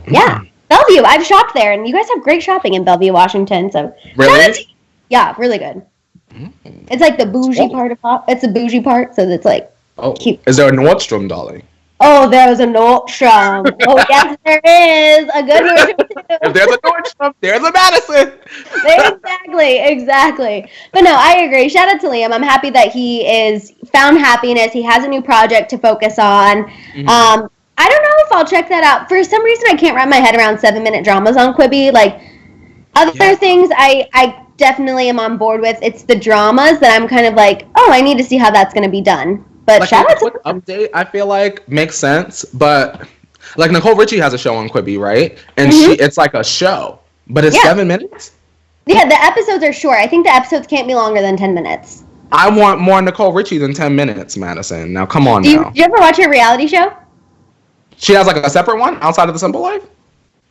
yeah. Bellevue, I've shopped there, and you guys have great shopping in Bellevue, Washington. So really? Yeah, really good. It's like the bougie part of it's the bougie part, so it's like cute. Is there a Nordstrom, darling? Oh, there's a Nordstrom. Oh, yes, there is. A good Nordstrom, too. If there's a Nordstrom, there's a Maddison. Exactly. But no, I agree. Shout out to Liam. I'm happy that he is found happiness. He has a new project to focus on. I don't know if I'll check that out. For some reason, I can't wrap my head around 7-minute dramas on Quibi. Like, other things I definitely am on board with. It's the dramas that I'm kind of like, I need to see how that's going to be done. But like shout out to update, I feel like makes sense. But like Nicole Richie has a show on Quibi, right? And it's like a show, but it's 7 minutes. Yeah, the episodes are short. I think the episodes can't be longer than 10 minutes. I want more Nicole Richie than 10 minutes, Maddison. Now, come on now. Do you ever watch her reality show? She has like a separate one outside of The Simple Life?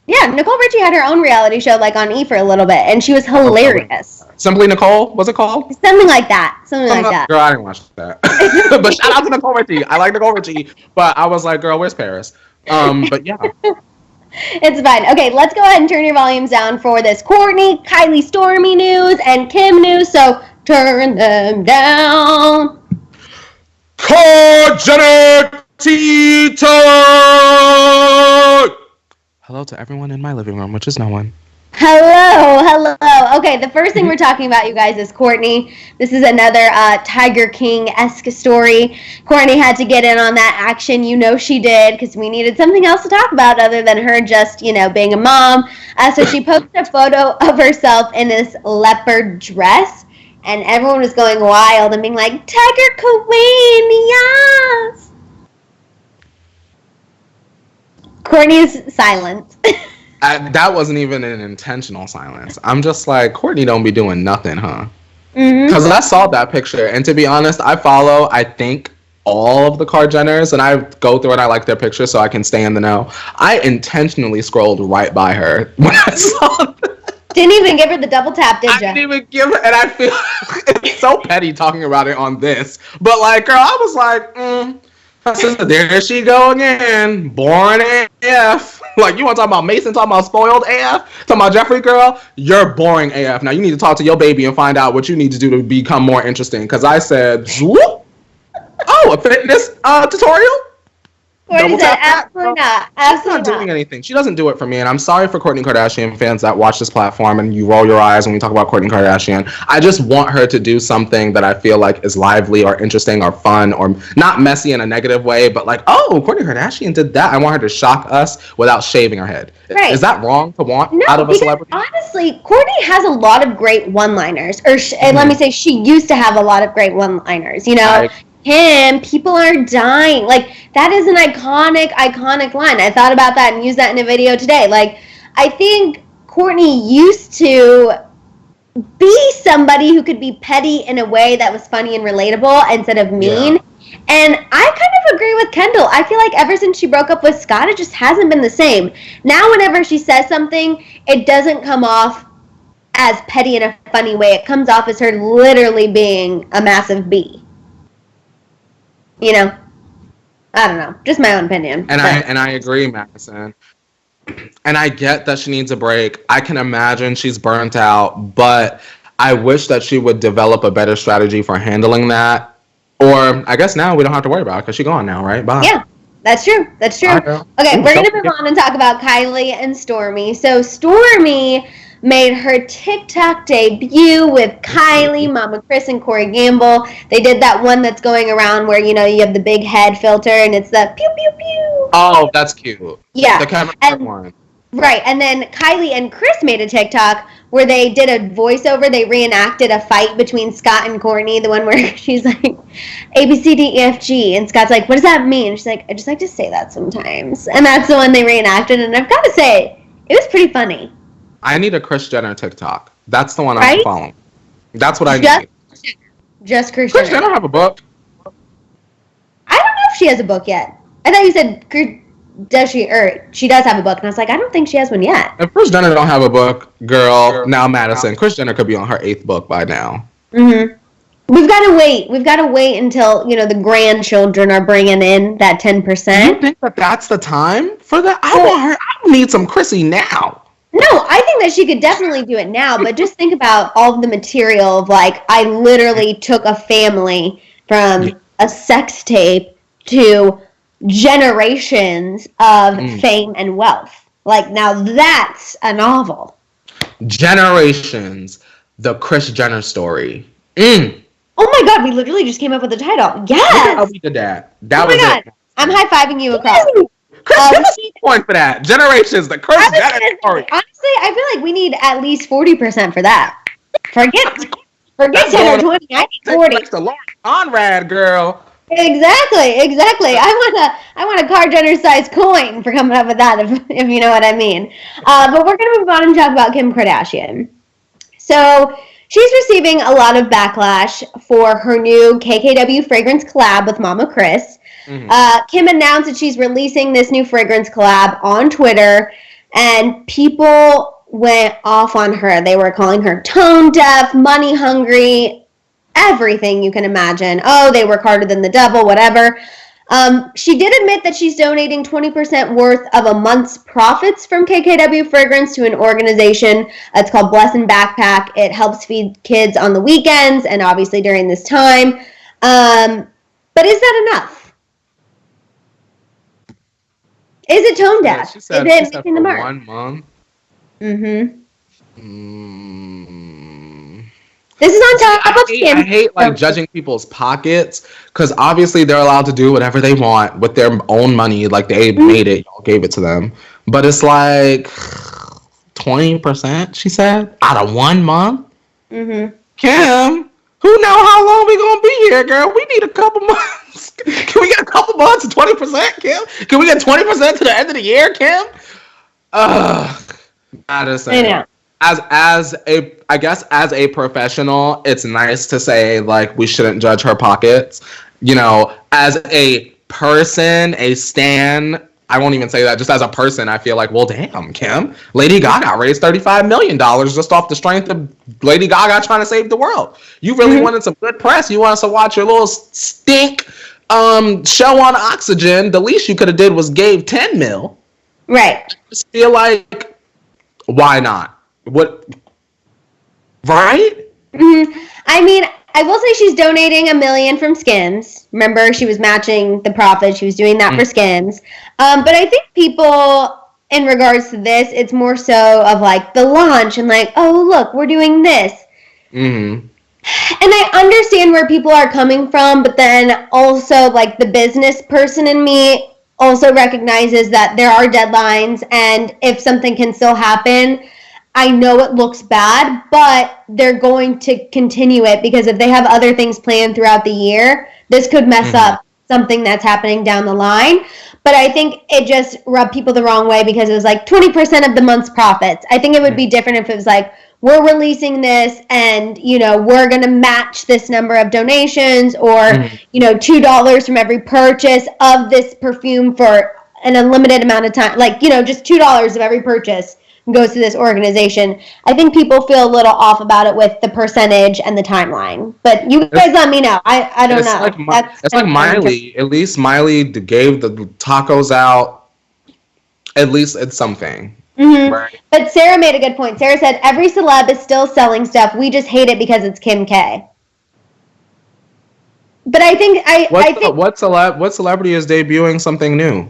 Yeah, Nicole Richie had her own reality show like on E! For a little bit, and she was hilarious. Simply Nicole, what's it called? Something like that. Girl, I didn't watch that. But shout out to Nicole Richie. I like Nicole Richie, but I was like, girl, where's Paris? But yeah. It's fine. Okay, let's go ahead and turn your volumes down for this Courtney, Kylie Stormy news, and Kim news, so turn them down. Car Dinner Tea Time! Hello to everyone in my living room, which is no one. Hello. Okay, the first thing we're talking about, you guys, is Courtney. This is another Tiger King-esque story. Courtney had to get in on that action. You know she did, because we needed something else to talk about other than her just, being a mom. So she posted a photo of herself in this leopard dress, and everyone was going wild and being like, Tiger Queen, yes! Courtney's silent. That wasn't even an intentional silence. I'm just like, Courtney don't be doing nothing, huh? Because I saw that picture, and to be honest, I think, all of the Kard Jenners, and I go through and I like their pictures so I can stay in the know. I intentionally scrolled right by her when I saw that. Didn't even give her the double tap, did you? I didn't even give her, and I feel it's so petty talking about it on this. But like, girl, I was like, there she go again, boring AF. Like, you want to talk about Mason, talking about spoiled AF, talking about Jeffrey, girl, you're boring AF. Now you need to talk to your baby and find out what you need to do to become more interesting. Because I said, whoop. Oh, a fitness tutorial? Courtney said, absolutely not. Absolutely She's not doing anything. She doesn't do it for me, and I'm sorry for Kourtney Kardashian fans that watch this platform and you roll your eyes when we talk about Kourtney Kardashian. I just want her to do something that I feel like is lively or interesting or fun or not messy in a negative way, but like, oh, Kourtney Kardashian did that. I want her to shock us without shaving her head. Right. Is that wrong to want out of a celebrity? Honestly, Kourtney has a lot of great one-liners. And let me say, she used to have a lot of great one-liners, you know? People are dying. Like, that is an iconic line. I thought about that and used that in a video today. Like, I think Kourtney used to be somebody who could be petty in a way that was funny and relatable instead of mean. Yeah. And I kind of agree with Kendall. I feel like ever since she broke up with Scott, it just hasn't been the same. Now, whenever she says something, it doesn't come off as petty in a funny way. It comes off as her literally being a massive B. You know, I don't know. Just my own opinion. And I agree, Maddison. And I get that she needs a break. I can imagine she's burnt out, but I wish that she would develop a better strategy for handling that. Or I guess now we don't have to worry about it because she's gone now, right? Bye. Yeah, that's true. That's true. Okay, we're going to move on and talk about Kylie and Stormi. So Stormi made her TikTok debut with Kylie, Mama Chris, and Corey Gamble. They did that one that's going around where, you know, you have the big head filter and it's the pew, pew, pew. Oh, that's cute. Yeah. The Kevin one. Right, and then Kylie and Chris made a TikTok where they did a voiceover. They reenacted a fight between Scott and Courtney, the one where she's like, A, B, C, D, E, F, G. And Scott's like, what does that mean? And she's like, I just like to say that sometimes. And that's the one they reenacted. And I've got to say, it was pretty funny. I need a Kris Jenner TikTok. That's the one I'm following. That's what I need. Just Kris Jenner. Kris Jenner have a book? I don't know if she has a book yet. I thought you said, does she? Or she does have a book. And I was like, I don't think she has one yet. If Kris Jenner don't have a book, girl, now Maddison. Kris Jenner could be on her 8th book by now. Mm-hmm. We've got to wait. We've got to wait until, you know, the grandchildren are bringing in that 10%. You think that that's the time for that? I want her. I need some Chrissy now. No, I think that she could definitely do it now, but just think about all of the material of, like, I literally took a family from a sex tape to generations of fame and wealth. Like, now that's a novel. Generations. The Kris Jenner story. Oh my God, we literally just came up with the title. Yes! How we did that. That was it. I'm high-fiving you across. Kris Jenner's point for that. Generations, the Kris Jenner story. Honestly, I feel like we need at least 40% for that. Forget 10 or 20. I need 40. Like the Lauren Conrad girl. Exactly. I want a Kard Jenner-sized coin for coming up with that, if you know what I mean. But we're gonna move on and talk about Kim Kardashian. So she's receiving a lot of backlash for her new KKW fragrance collab with Mama Chris. Mm-hmm. Kim announced that she's releasing this new fragrance collab on Twitter, and people went off on her. They were calling her tone deaf, money hungry, everything you can imagine. Oh, they work harder than the devil, whatever. She did admit that she's donating 20% worth of a month's profits from KKW Fragrance to an organization. It's called Blessin' Backpack. It helps feed kids on the weekends and obviously during this time. But is that enough? Is it tone deaf? Yeah, she said, is it missing the mark? 1 month. This is on top of Kim. I hate like judging people's pockets because obviously they're allowed to do whatever they want with their own money. Like they made it, y'all gave it to them. But it's like 20%, she said, out of 1 month. Kim, who know how long we gonna be here, girl? We need a couple months. Can we get a couple months, 20%, Kim? Can we get 20% to the end of the year, Kim? Maddison. I know. As a professional, it's nice to say like we shouldn't judge her pockets. You know, as a person, a stan, I won't even say that. Just as a person, I feel like, well, damn, Kim, Lady Gaga raised $35 million just off the strength of Lady Gaga trying to save the world. You really wanted some good press. You want us to watch your little stink show on Oxygen. The least you could have did was gave 10 mil. Right. I just feel like, why not? What? Right? I mean, I will say she's donating $1 million from Skims. Remember, she was matching the profit. She was doing that for Skims. But I think people, in regards to this, it's more so of like the launch and like, oh, look, we're doing this. And I understand where people are coming from, but then also like the business person in me also recognizes that there are deadlines, and if something can still happen, I know it looks bad, but they're going to continue it because if they have other things planned throughout the year, this could mess up something that's happening down the line. But I think it just rubbed people the wrong way because it was like 20% of the month's profits. I think it would be different if it was like, we're releasing this and, you know, we're going to match this number of donations or, you know, $2 from every purchase of this perfume for an unlimited amount of time. Like, you know, just $2 of every purchase goes to this organization. I think people feel a little off about it with the percentage and the timeline. But you guys let me know. I don't know. It's like Miley. At least Miley gave the tacos out. At least it's something. Right. But Sarah made a good point. Sarah said, every celeb is still selling stuff. We just hate it because it's Kim K. But I think what celebrity is debuting something new?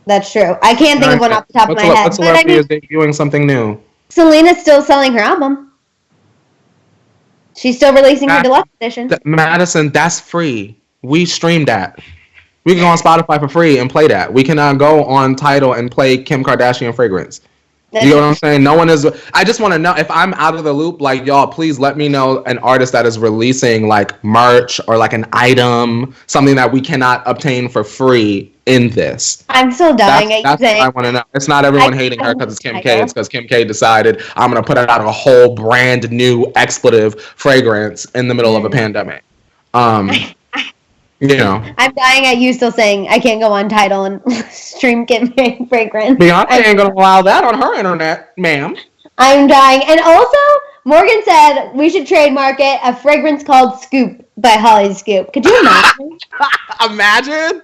That's true. I can't think of one off the top of my head. What celebrity is debuting something new? Selena's still selling her album. She's still releasing her deluxe edition. Maddison, that's free. We stream that. We can go on Spotify for free and play that. We can go on Tidal and play Kim Kardashian fragrance. You know what I'm saying? No one is. I just want to know if I'm out of the loop. Like, y'all, please let me know an artist that is releasing like merch or like an item, something that we cannot obtain for free in this. I'm still dying at you saying. That's what I want to know. It's not everyone hating her because it's Kim K. It's because Kim K decided I'm going to put out a whole brand new expletive fragrance in the middle of a pandemic. You know, I'm dying at you still saying I can't go on Tidal and stream Kim K fragrance. Beyonce ain't gonna allow that on her internet, ma'am. I'm dying. And also, Morgan said we should trademark it, a fragrance called Scoop by Hollyscoop. Could you imagine? Imagine?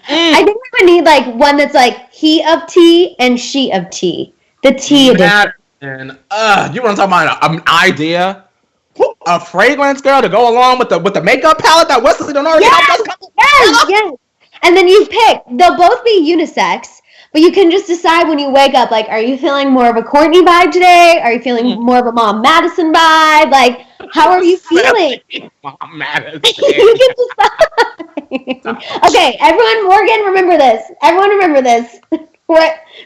I think we would need like one that's like he of tea and she of tea. The tea edition. You want to talk about an idea? A fragrance, girl, to go along with the makeup palette that Wesley don't already have. Yes. And then you pick. They'll both be unisex, but you can just decide when you wake up, like, are you feeling more of a Courtney vibe today? Are you feeling more of a Mom Maddison vibe? Like, how are you feeling? Mom Maddison. You can decide. Okay, everyone, Morgan, remember this. Everyone remember this.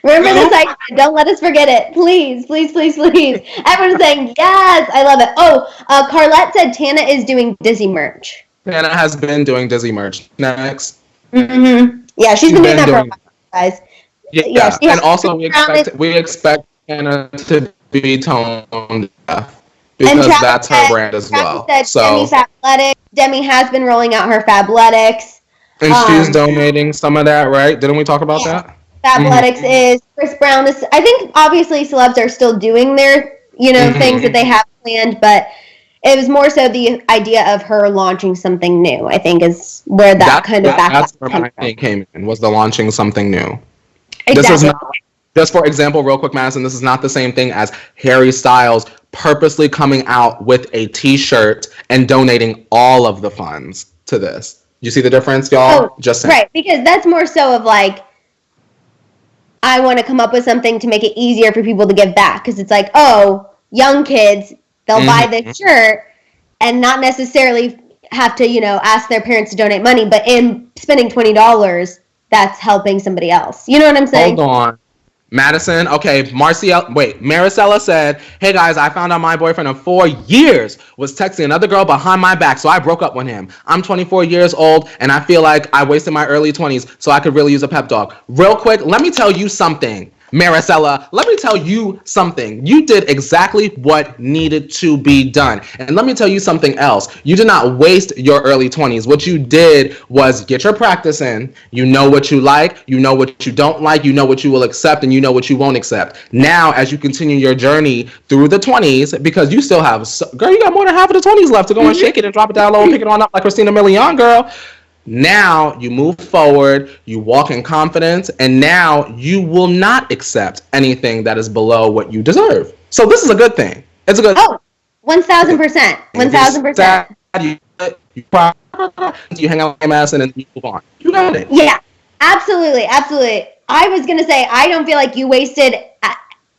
Remember this idea. Don't let us forget it. Please, please, please, please. Everyone's saying, yes, I love it. Oh, Carlette said Tana is doing Dizzy merch. Tana has been doing Dizzy merch. Next. Yeah, she's been doing that for a while, guys. Yeah. And also we expect Tana to be tone deaf because that's her brand as well. So Demi has been rolling out her Fabletics. And she's donating some of that, right? Didn't we talk about that? Fabletics is Chris Brown. I think obviously celebs are still doing their, things that they have planned, but it was more so the idea of her launching something new. I think is where that's where my thing came in, was the launching something new. Exactly. This is not, just for example, real quick, Madison. This is not the same thing as Harry Styles purposely coming out with a T-shirt and donating all of the funds to this. You see the difference, y'all? Just saying. Right, because that's more so of like, I want to come up with something to make it easier for people to give back. Because it's like, young kids, they'll buy this shirt and not necessarily have to, ask their parents to donate money. But in spending $20, that's helping somebody else. You know what I'm saying? Hold on. Madison, okay, Maricela said, hey guys, I found out my boyfriend of 4 years was texting another girl behind my back, so I broke up with him. I'm 24 years old, and I feel like I wasted my early 20s, so I could really use a pep talk. Real quick, let me tell you something. Maricela, let me tell you something. You did exactly what needed to be done. And let me tell you something else. You did not waste your early 20s. What you did was get your practice in. You know what you like. You know what you don't like. You know what you will accept, and you know what you won't accept. Now, as you continue your journey through the 20s, because you still have, girl, you got more than half of the 20s left to go and shake it and drop it down low and pick it on up like Christina Milian, girl. Now you move forward, you walk in confidence, and now you will not accept anything that is below what you deserve. So this is a good thing. It's a good. Oh, 1,000%. 1,000%. You hang out with Madison and you move on. You got it. Yeah, absolutely. I was going to say, I don't feel like you wasted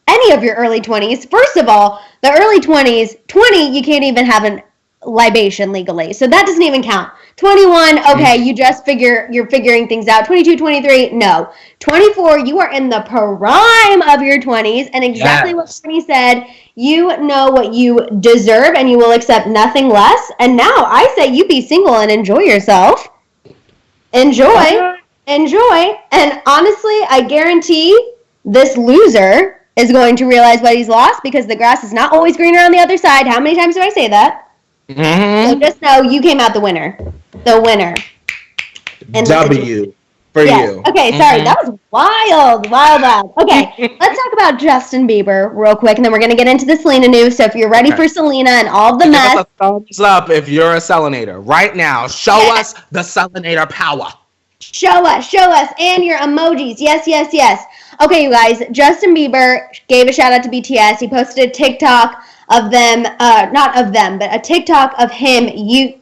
any of your early 20s. First of all, the early 20s, 20, you can't even have an libation legally. So that doesn't even count. 21, okay, you're figuring things out. 22, 23, no. 24, you are in the prime of your 20s, and exactly what Courtney said, you know what you deserve, and you will accept nothing less. And now I say you be single and enjoy yourself. Enjoy. And honestly, I guarantee this loser is going to realize what he's lost, because the grass is not always greener on the other side. How many times do I say that? Mm-hmm. So just know you came out the winner. The winner. W for you. Okay, sorry. That was wild. Okay, let's talk about Justin Bieber real quick, and then we're going to get into the Selena news. So if you're ready for Selena and all of the mess. Give us a thumbs up if you're a Selenator. Right now, show us the Selenator power. Show us, and your emojis. Yes. Okay, you guys, Justin Bieber gave a shout out to BTS. He posted a TikTok of them, not of them, but a TikTok of him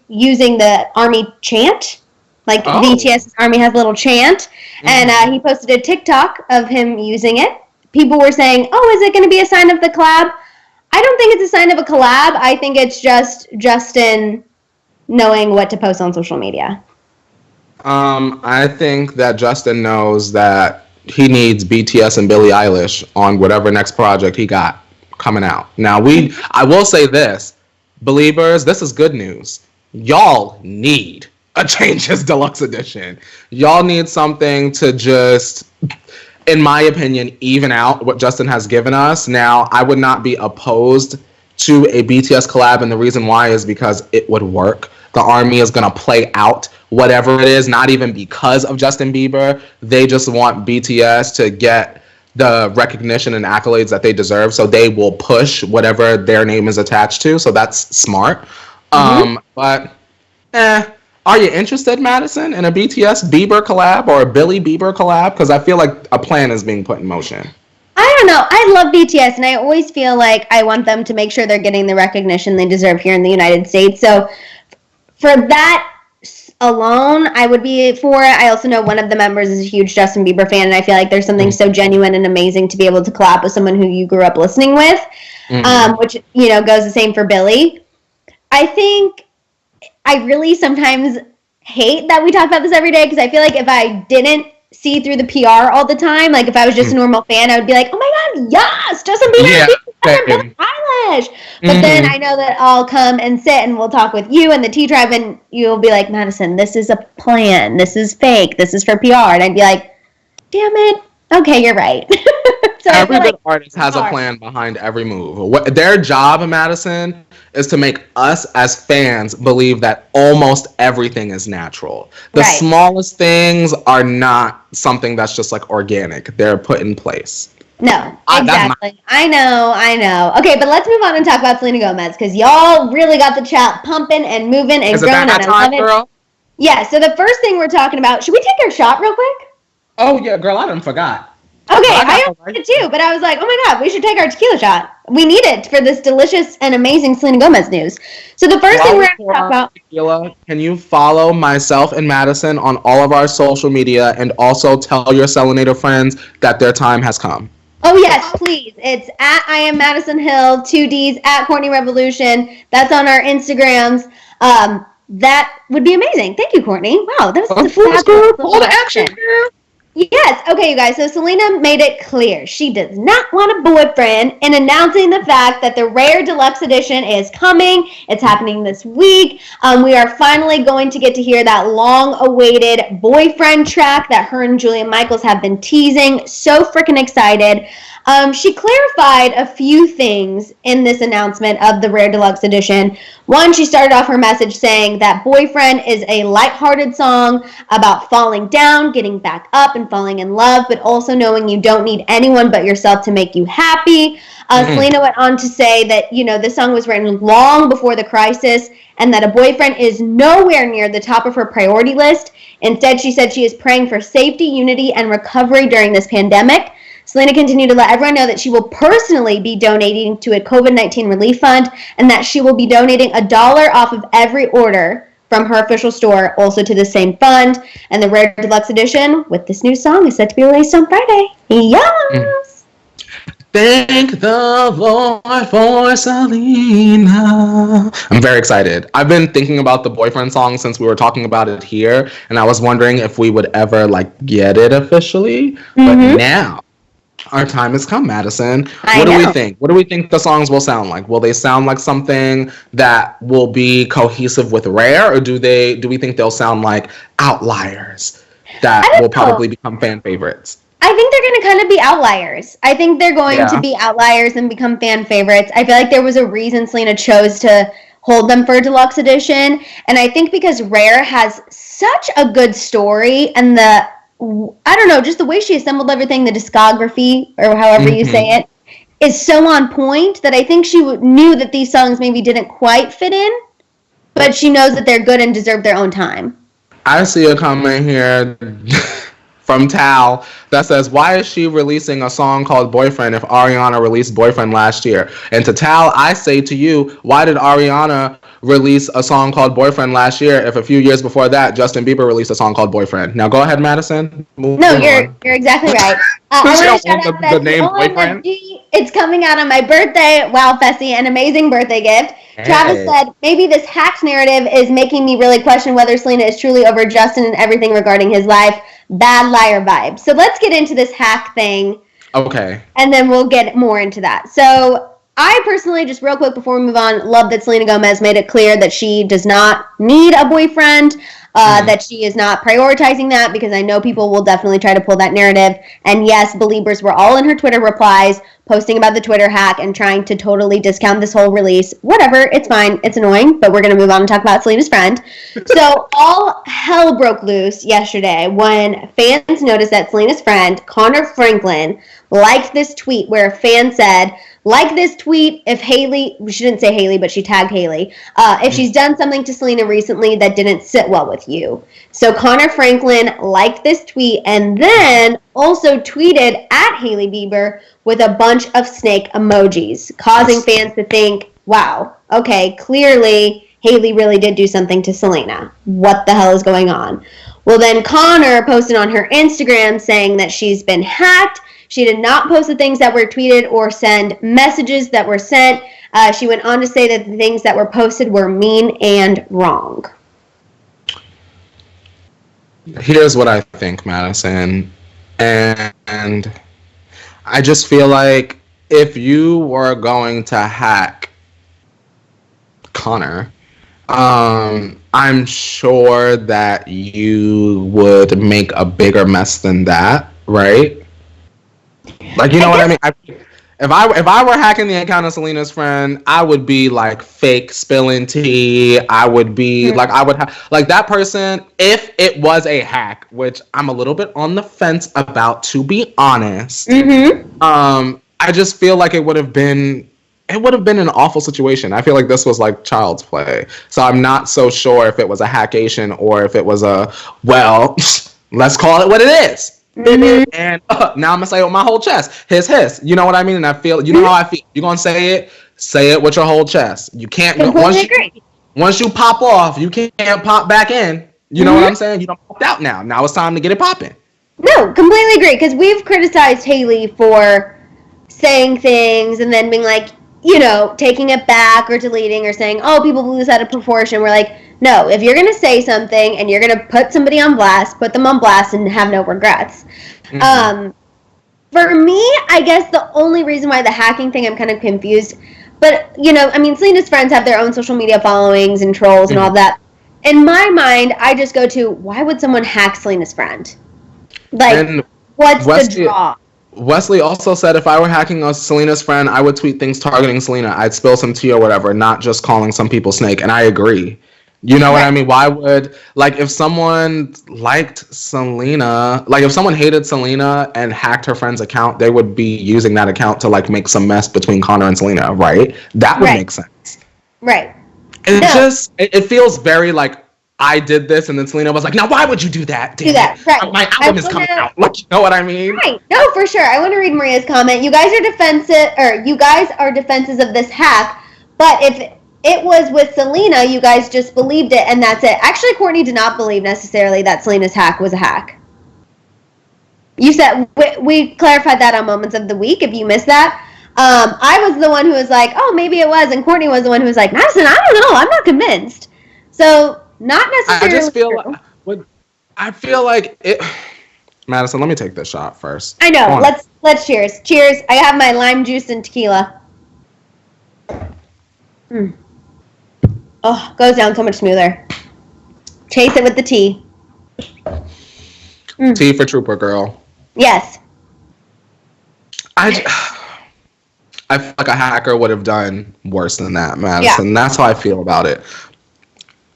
using the army chant. Like BTS's army has a little chant. And he posted a TikTok of him using it. People were saying, oh, is it going to be a sign of the collab? I don't think it's a sign of a collab. I think it's just Justin knowing what to post on social media. I think that Justin knows that he needs BTS and Billie Eilish on whatever next project he got coming out. Now, I will say this, Believers, this is good news. Y'all need a Changes Deluxe Edition. Y'all need something to just, in my opinion, even out what Justin has given us. Now, I would not be opposed to a BTS collab, and the reason why is because it would work. The army is going to play out whatever it is, not even because of Justin Bieber. They just want BTS to get the recognition and accolades that they deserve, so they will push whatever their name is attached to, so that's smart. But are you interested, Madison, in a BTS Bieber collab or a Billie Bieber collab? Because I feel like a plan is being put in motion. I don't know. I love BTS, and I always feel like I want them to make sure they're getting the recognition they deserve here in the United States. So for that alone, I would be for it. I also know one of the members is a huge Justin Bieber fan, and I feel like there's something so genuine and amazing to be able to collab with someone who you grew up listening with, which, goes the same for Billie. I think I really sometimes hate that we talk about this every day, because I feel like if I didn't see through the PR all the time, like if I was just a normal fan, I would be like, oh my god, yes, Justin Bieber, Billie Eilish. But then I know that I'll come and sit and we'll talk with you and the T-Tribe, and you'll be like, Madison, this is a plan, this is fake, this is for PR, and I'd be like, damn it, okay, you're right. So every good artist has a plan behind every move. Their job, Madison, is to make us as fans believe that almost everything is natural. The smallest things are not something that's just like organic. They're put in place. No, exactly. I know. Okay, but let's move on and talk about Selena Gomez, because y'all really got the chat pumping and moving and growing, and I love it. Girl? Yeah, so the first thing we're talking about, should we take our shot real quick? Oh, yeah, girl, I done forgot. Okay, I did too, but I was like, oh my god, we should take our tequila shot. We need it for this delicious and amazing Selena Gomez news. So the first thing we're going to talk about... Tequila, can you follow myself and Madison on all of our social media, and also tell your Selenator friends that their time has come? Oh yes, please. It's at I am Madison Hill, 2 Ds, at Courtney Revolution. That's on our Instagrams. That would be amazing. Thank you, Courtney. Wow, that was a full action. Yes. Okay, you guys. So Selena made it clear she does not want a boyfriend in announcing the fact that the Rare Deluxe Edition is coming. It's happening this week. We are finally going to get to hear that long-awaited boyfriend track that her and Julia Michaels have been teasing. So freaking excited. She clarified a few things in this announcement of the Rare Deluxe Edition. One, she started off her message saying that Boyfriend is a lighthearted song about falling down, getting back up, and falling in love, but also knowing you don't need anyone but yourself to make you happy. Selena went on to say that, this song was written long before the crisis and that a boyfriend is nowhere near the top of her priority list. Instead, she said she is praying for safety, unity, and recovery during this pandemic. Selena continued to let everyone know that she will personally be donating to a COVID-19 relief fund and that she will be donating $1 off of every order from her official store also to the same fund. And the Rare Deluxe Edition with this new song is set to be released on Friday. Yes! Thank the Lord for Selena. I'm very excited. I've been thinking about the Boyfriend song since we were talking about it here, and I was wondering if we would ever get it officially. But now our time has come, Maddison. What do we think? What do we think the songs will sound like? Will they sound like something that will be cohesive with Rare, or do we think they'll sound like outliers that will probably become fan favorites? I think they're going to kind of be outliers. I think they're going to be outliers and become fan favorites. I feel like there was a reason Selena chose to hold them for a deluxe edition, and I think because Rare has such a good story and just the way she assembled everything, the discography, or however you say it, is so on point that I think she knew that these songs maybe didn't quite fit in, but she knows that they're good and deserve their own time. I see a comment here from Tal that says, why is she releasing a song called Boyfriend if Ariana released Boyfriend last year? And to Tal, I say to you, why did Ariana release a song called Boyfriend last year if a few years before that Justin Bieber released a song called Boyfriend? Now go ahead, Madison. You're exactly right. I want to shout out the name Boyfriend. It's coming out on my birthday. Wow, Fessy, an amazing birthday gift. Hey. Travis said, maybe this hacked narrative is making me really question whether Selena is truly over Justin and everything regarding his life. Bad liar vibe. So let's get into this hack thing. Okay. And then we'll get more into that. So I personally, just real quick before we move on, love that Selena Gomez made it clear that she does not need a boyfriend, that she is not prioritizing that, because I know people will definitely try to pull that narrative. And yes, Beliebers were all in her Twitter replies, posting about the Twitter hack and trying to totally discount this whole release. Whatever, it's fine. It's annoying, but we're going to move on and talk about Selena's friend. So all hell broke loose yesterday when fans noticed that Selena's friend, Connor Franklin, liked this tweet where a fan said, like this tweet if Hailey, she didn't say Hailey, but she tagged Hailey, if she's done something to Selena recently that didn't sit well with you. So Connor Franklin liked this tweet and then also tweeted at Hailey Bieber with a bunch of snake emojis, causing fans to think, wow, okay, clearly Hailey really did do something to Selena. What the hell is going on? Well, then Connor posted on her Instagram saying that she's been hacked. She did not post the things that were tweeted or send messages that were sent. She went on to say that the things that were posted were mean and wrong. Here's what I think, Madison. And I just feel like if you were going to hack Connor, I'm sure that you would make a bigger mess than that, right? Like, you know what I mean? If I were hacking the account of Selena's friend, I would be like fake spilling tea. I would be like, I would have like that person, if it was a hack, which I'm a little bit on the fence about, to be honest. I just feel like it would have been an awful situation. I feel like this was like child's play. So I'm not so sure if it was a hackation or if it was let's call it what it is. And now I'm gonna say it with my whole chest. Hiss. You know what I mean? And I feel, you know how I feel. You're gonna say it with your whole chest. You can't once you pop off, you can't pop back in. You know what I'm saying? You don't popped out now. Now it's time to get it popping. No, completely agree. Because we've criticized Hailey for saying things and then being like, taking it back or deleting or saying, oh, people blew this out of proportion. We're like, No, if you're going to say something and you're going to put somebody on blast, put them on blast and have no regrets. Mm-hmm. For me, I guess the only reason why the hacking thing, I'm kind of confused. But, you know, I mean, Selena's friends have their own social media followings and trolls and all that. In my mind, I just go to, why would someone hack Selena's friend? Like, what's the draw? Wesley also said if I were hacking Selena's friend, I would tweet things targeting Selena. I'd spill some tea or whatever, not just calling some people snake. And I agree. You know what I mean? Why would, like, if someone liked Selena, like, if someone hated Selena and hacked her friend's account, they would be using that account to, like, make some mess between Connor and Selena, right? That would make sense. Right. It feels very, like, I did this, and then Selena was like, now why would you do that? Do that, right. My album is coming out. Like, you know what I mean? Right. No, for sure. I want to read Maria's comment. You guys are defenses of this hack, but if it was with Selena, you guys just believed it, and that's it. Actually, Courtney did not believe necessarily that Selena's hack was a hack. You said, we clarified that on Moments of the Week, if you missed that. I was the one who was like, oh, maybe it was, and Courtney was the one who was like, Maddison, I don't know, I'm not convinced. So, not necessarily I just feel like it... Maddison, let me take this shot first. I know, let's cheers. Cheers, I have my lime juice and tequila. Oh, goes down so much smoother. Chase it with the tea. Tea for Trooper Girl. Yes. I feel like a hacker would have done worse than that, Maddison. Yeah. That's how I feel about it.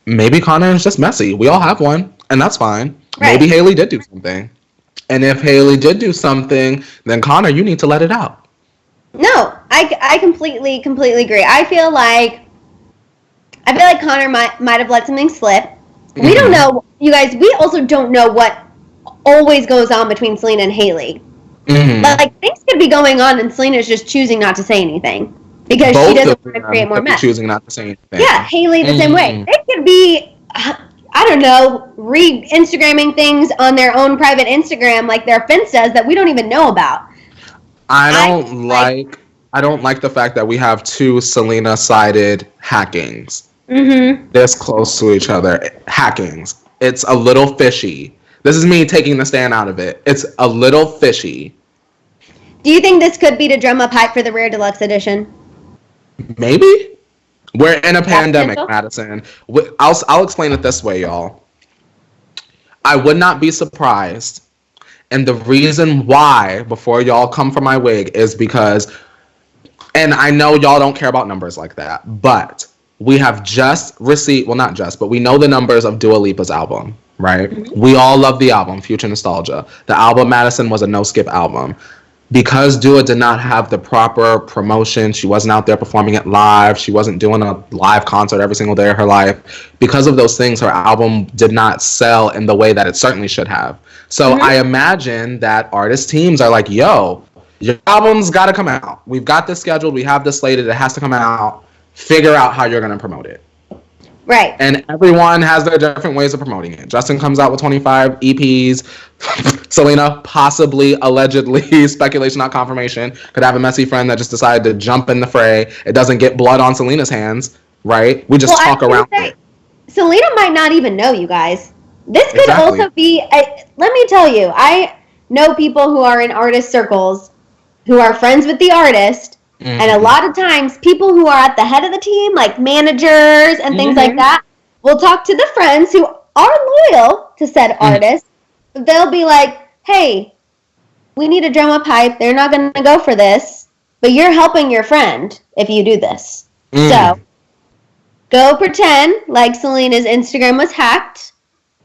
Maybe Connor is just messy. We all have one, and that's fine. Right. Maybe Hailey did do something. And if Hailey did do something, then Connor, you need to let it out. No, I completely agree. I feel like Connor might have let something slip. Mm-hmm. We don't know, you guys. We also don't know what always goes on between Selena and Hailey. Mm-hmm. But like things could be going on, and Selena's just choosing not to say anything because she doesn't want to create more mess. Choosing not to say anything. Yeah, Hailey the same way. It could be, I don't know, Instagramming things on their own private Instagram like their Finstas that we don't even know about. I don't like the fact that we have two Selena-sided hackings. Mm-hmm. This close to each other. Hackings. It's a little fishy. This is me taking the stand out of it. It's a little fishy. Do you think this could be to drum up hype for the Rare Deluxe edition? Maybe. We're in a pandemic, Maddison. I'll explain it this way, y'all. I would not be surprised. And the reason why, before y'all come for my wig, is because, and I know y'all don't care about numbers like that, but we have just received, well, not just, but we know the numbers of Dua Lipa's album, right? Mm-hmm. We all love the album, Future Nostalgia. The album, Maddison, was a no-skip album. Because Dua did not have the proper promotion, she wasn't out there performing it live, she wasn't doing a live concert every single day of her life. Because of those things, her album did not sell in the way that it certainly should have. So I imagine that artist teams are like, yo, your album's got to come out. We've got this scheduled, we have this slated, it has to come out. Figure out how you're going to promote it. Right. And everyone has their different ways of promoting it. Justin comes out with 25 EPs. Selena, possibly, allegedly, speculation, not confirmation, could have a messy friend that just decided to jump in the fray. It doesn't get blood on Selena's hands, right? We just talk around it. Selena might not even know, you guys. This could also be, let me tell you, I know people who are in artist circles who are friends with the artist. Mm-hmm. And a lot of times, people who are at the head of the team, like managers and things like that, will talk to the friends who are loyal to said artist. They'll be like, hey, we need a drum up hype. They're not going to go for this, but you're helping your friend if you do this. So, go pretend like Selena's Instagram was hacked.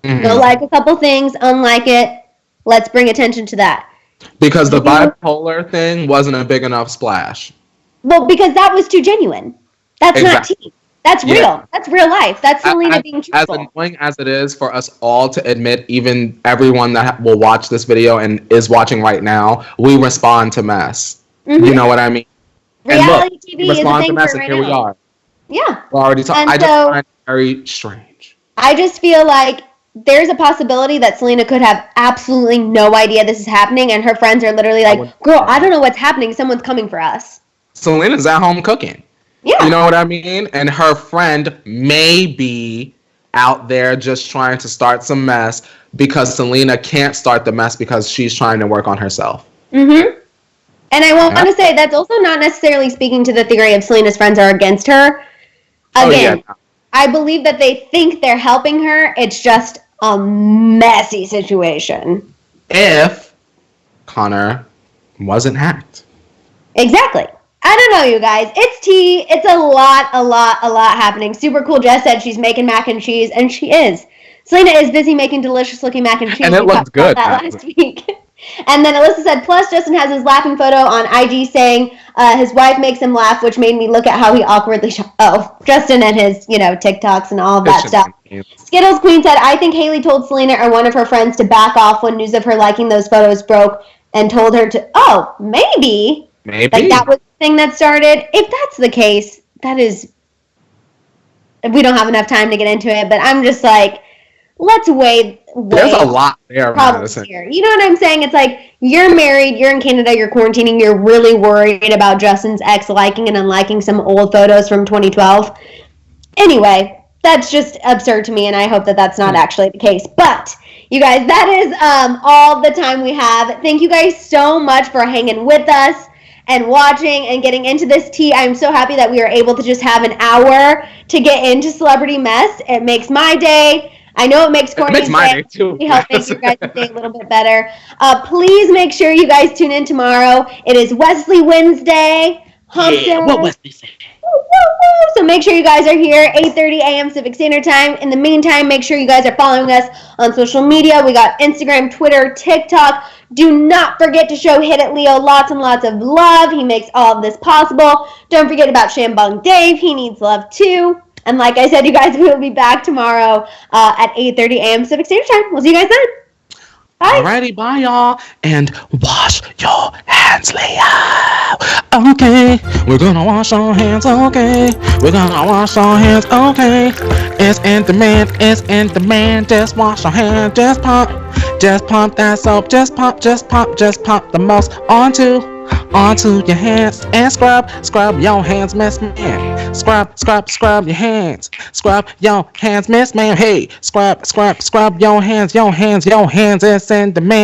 Go like a couple things, unlike it. Let's bring attention to that. Because the bipolar thing wasn't a big enough splash. Well, because that was too genuine. That's not tea. That's real. That's real life. That's Selena being truthful. As annoying as it is for us all to admit, even everyone that will watch this video and is watching right now, we respond to mess. Mm-hmm. You know what I mean? Reality TV is a thing for right now. Here we are. Yeah. We're already talking. I just find it very strange. I just feel like there's a possibility that Selena could have absolutely no idea this is happening, and her friends are literally like, girl, I don't know what's happening. Someone's coming for us. Selena's at home cooking. Yeah. You know what I mean? And her friend may be out there just trying to start some mess because Selena can't start the mess because she's trying to work on herself. Mm-hmm. And I want to say that's also not necessarily speaking to the theory of Selena's friends are against her. Again, I believe that they think they're helping her. It's just a messy situation. If Connor wasn't hacked. Exactly. I don't know, you guys. It's tea. It's a lot happening. Super Cool Jess said she's making mac and cheese, and she is. Selena is busy making delicious-looking mac and cheese. And it looks good. That last week. And then Alyssa said, plus Justin has his laughing photo on IG saying his wife makes him laugh, which made me look at how he awkwardly Justin and his, TikToks and all of that stuff. Skittles Queen said, I think Hailey told Selena or one of her friends to back off when news of her liking those photos broke and told her to, maybe. Like that was the thing that started. If that's the case, that is, we don't have enough time to get into it, but I'm just like, let's wait. There's a lot there, Maddison. Here. You know what I'm saying? It's like, you're married, you're in Canada, you're quarantining, you're really worried about Justin's ex liking and unliking some old photos from 2012. Anyway, that's just absurd to me, and I hope that that's not actually the case. But, you guys, that is all the time we have. Thank you guys so much for hanging with us and watching and getting into this tea. I'm so happy that we were able to just have an hour to get into Celebrity Mess. It makes my day. I know it makes Courtney's day too. We hope make you guys' day a little bit better. Please make sure you guys tune in tomorrow. It is Wesley Wednesday. Hump Day. What Wesley said. So make sure you guys are here, 8:30 a.m. Pacific Standard Time. In the meantime, make sure you guys are following us on social media. We got Instagram, Twitter, TikTok. Do not forget to show Hit It Leo lots and lots of love. He makes all of this possible. Don't forget about Shambong Dave. He needs love too. And like I said, you guys, we will be back tomorrow at 8:30 a.m. Pacific Standard Time. We'll see you guys then. Bye. Alrighty, bye, y'all. And wash your hands, Leo. Okay. We're gonna wash our hands, okay. We're gonna wash our hands, okay. It's in demand. Just wash your hands, just pump that soap. Just pump the most onto your hands and scrub your hands, Miss Man. Scrub your hands. Scrub your hands, Miss Man. Hey, scrub your hands. It's in demand.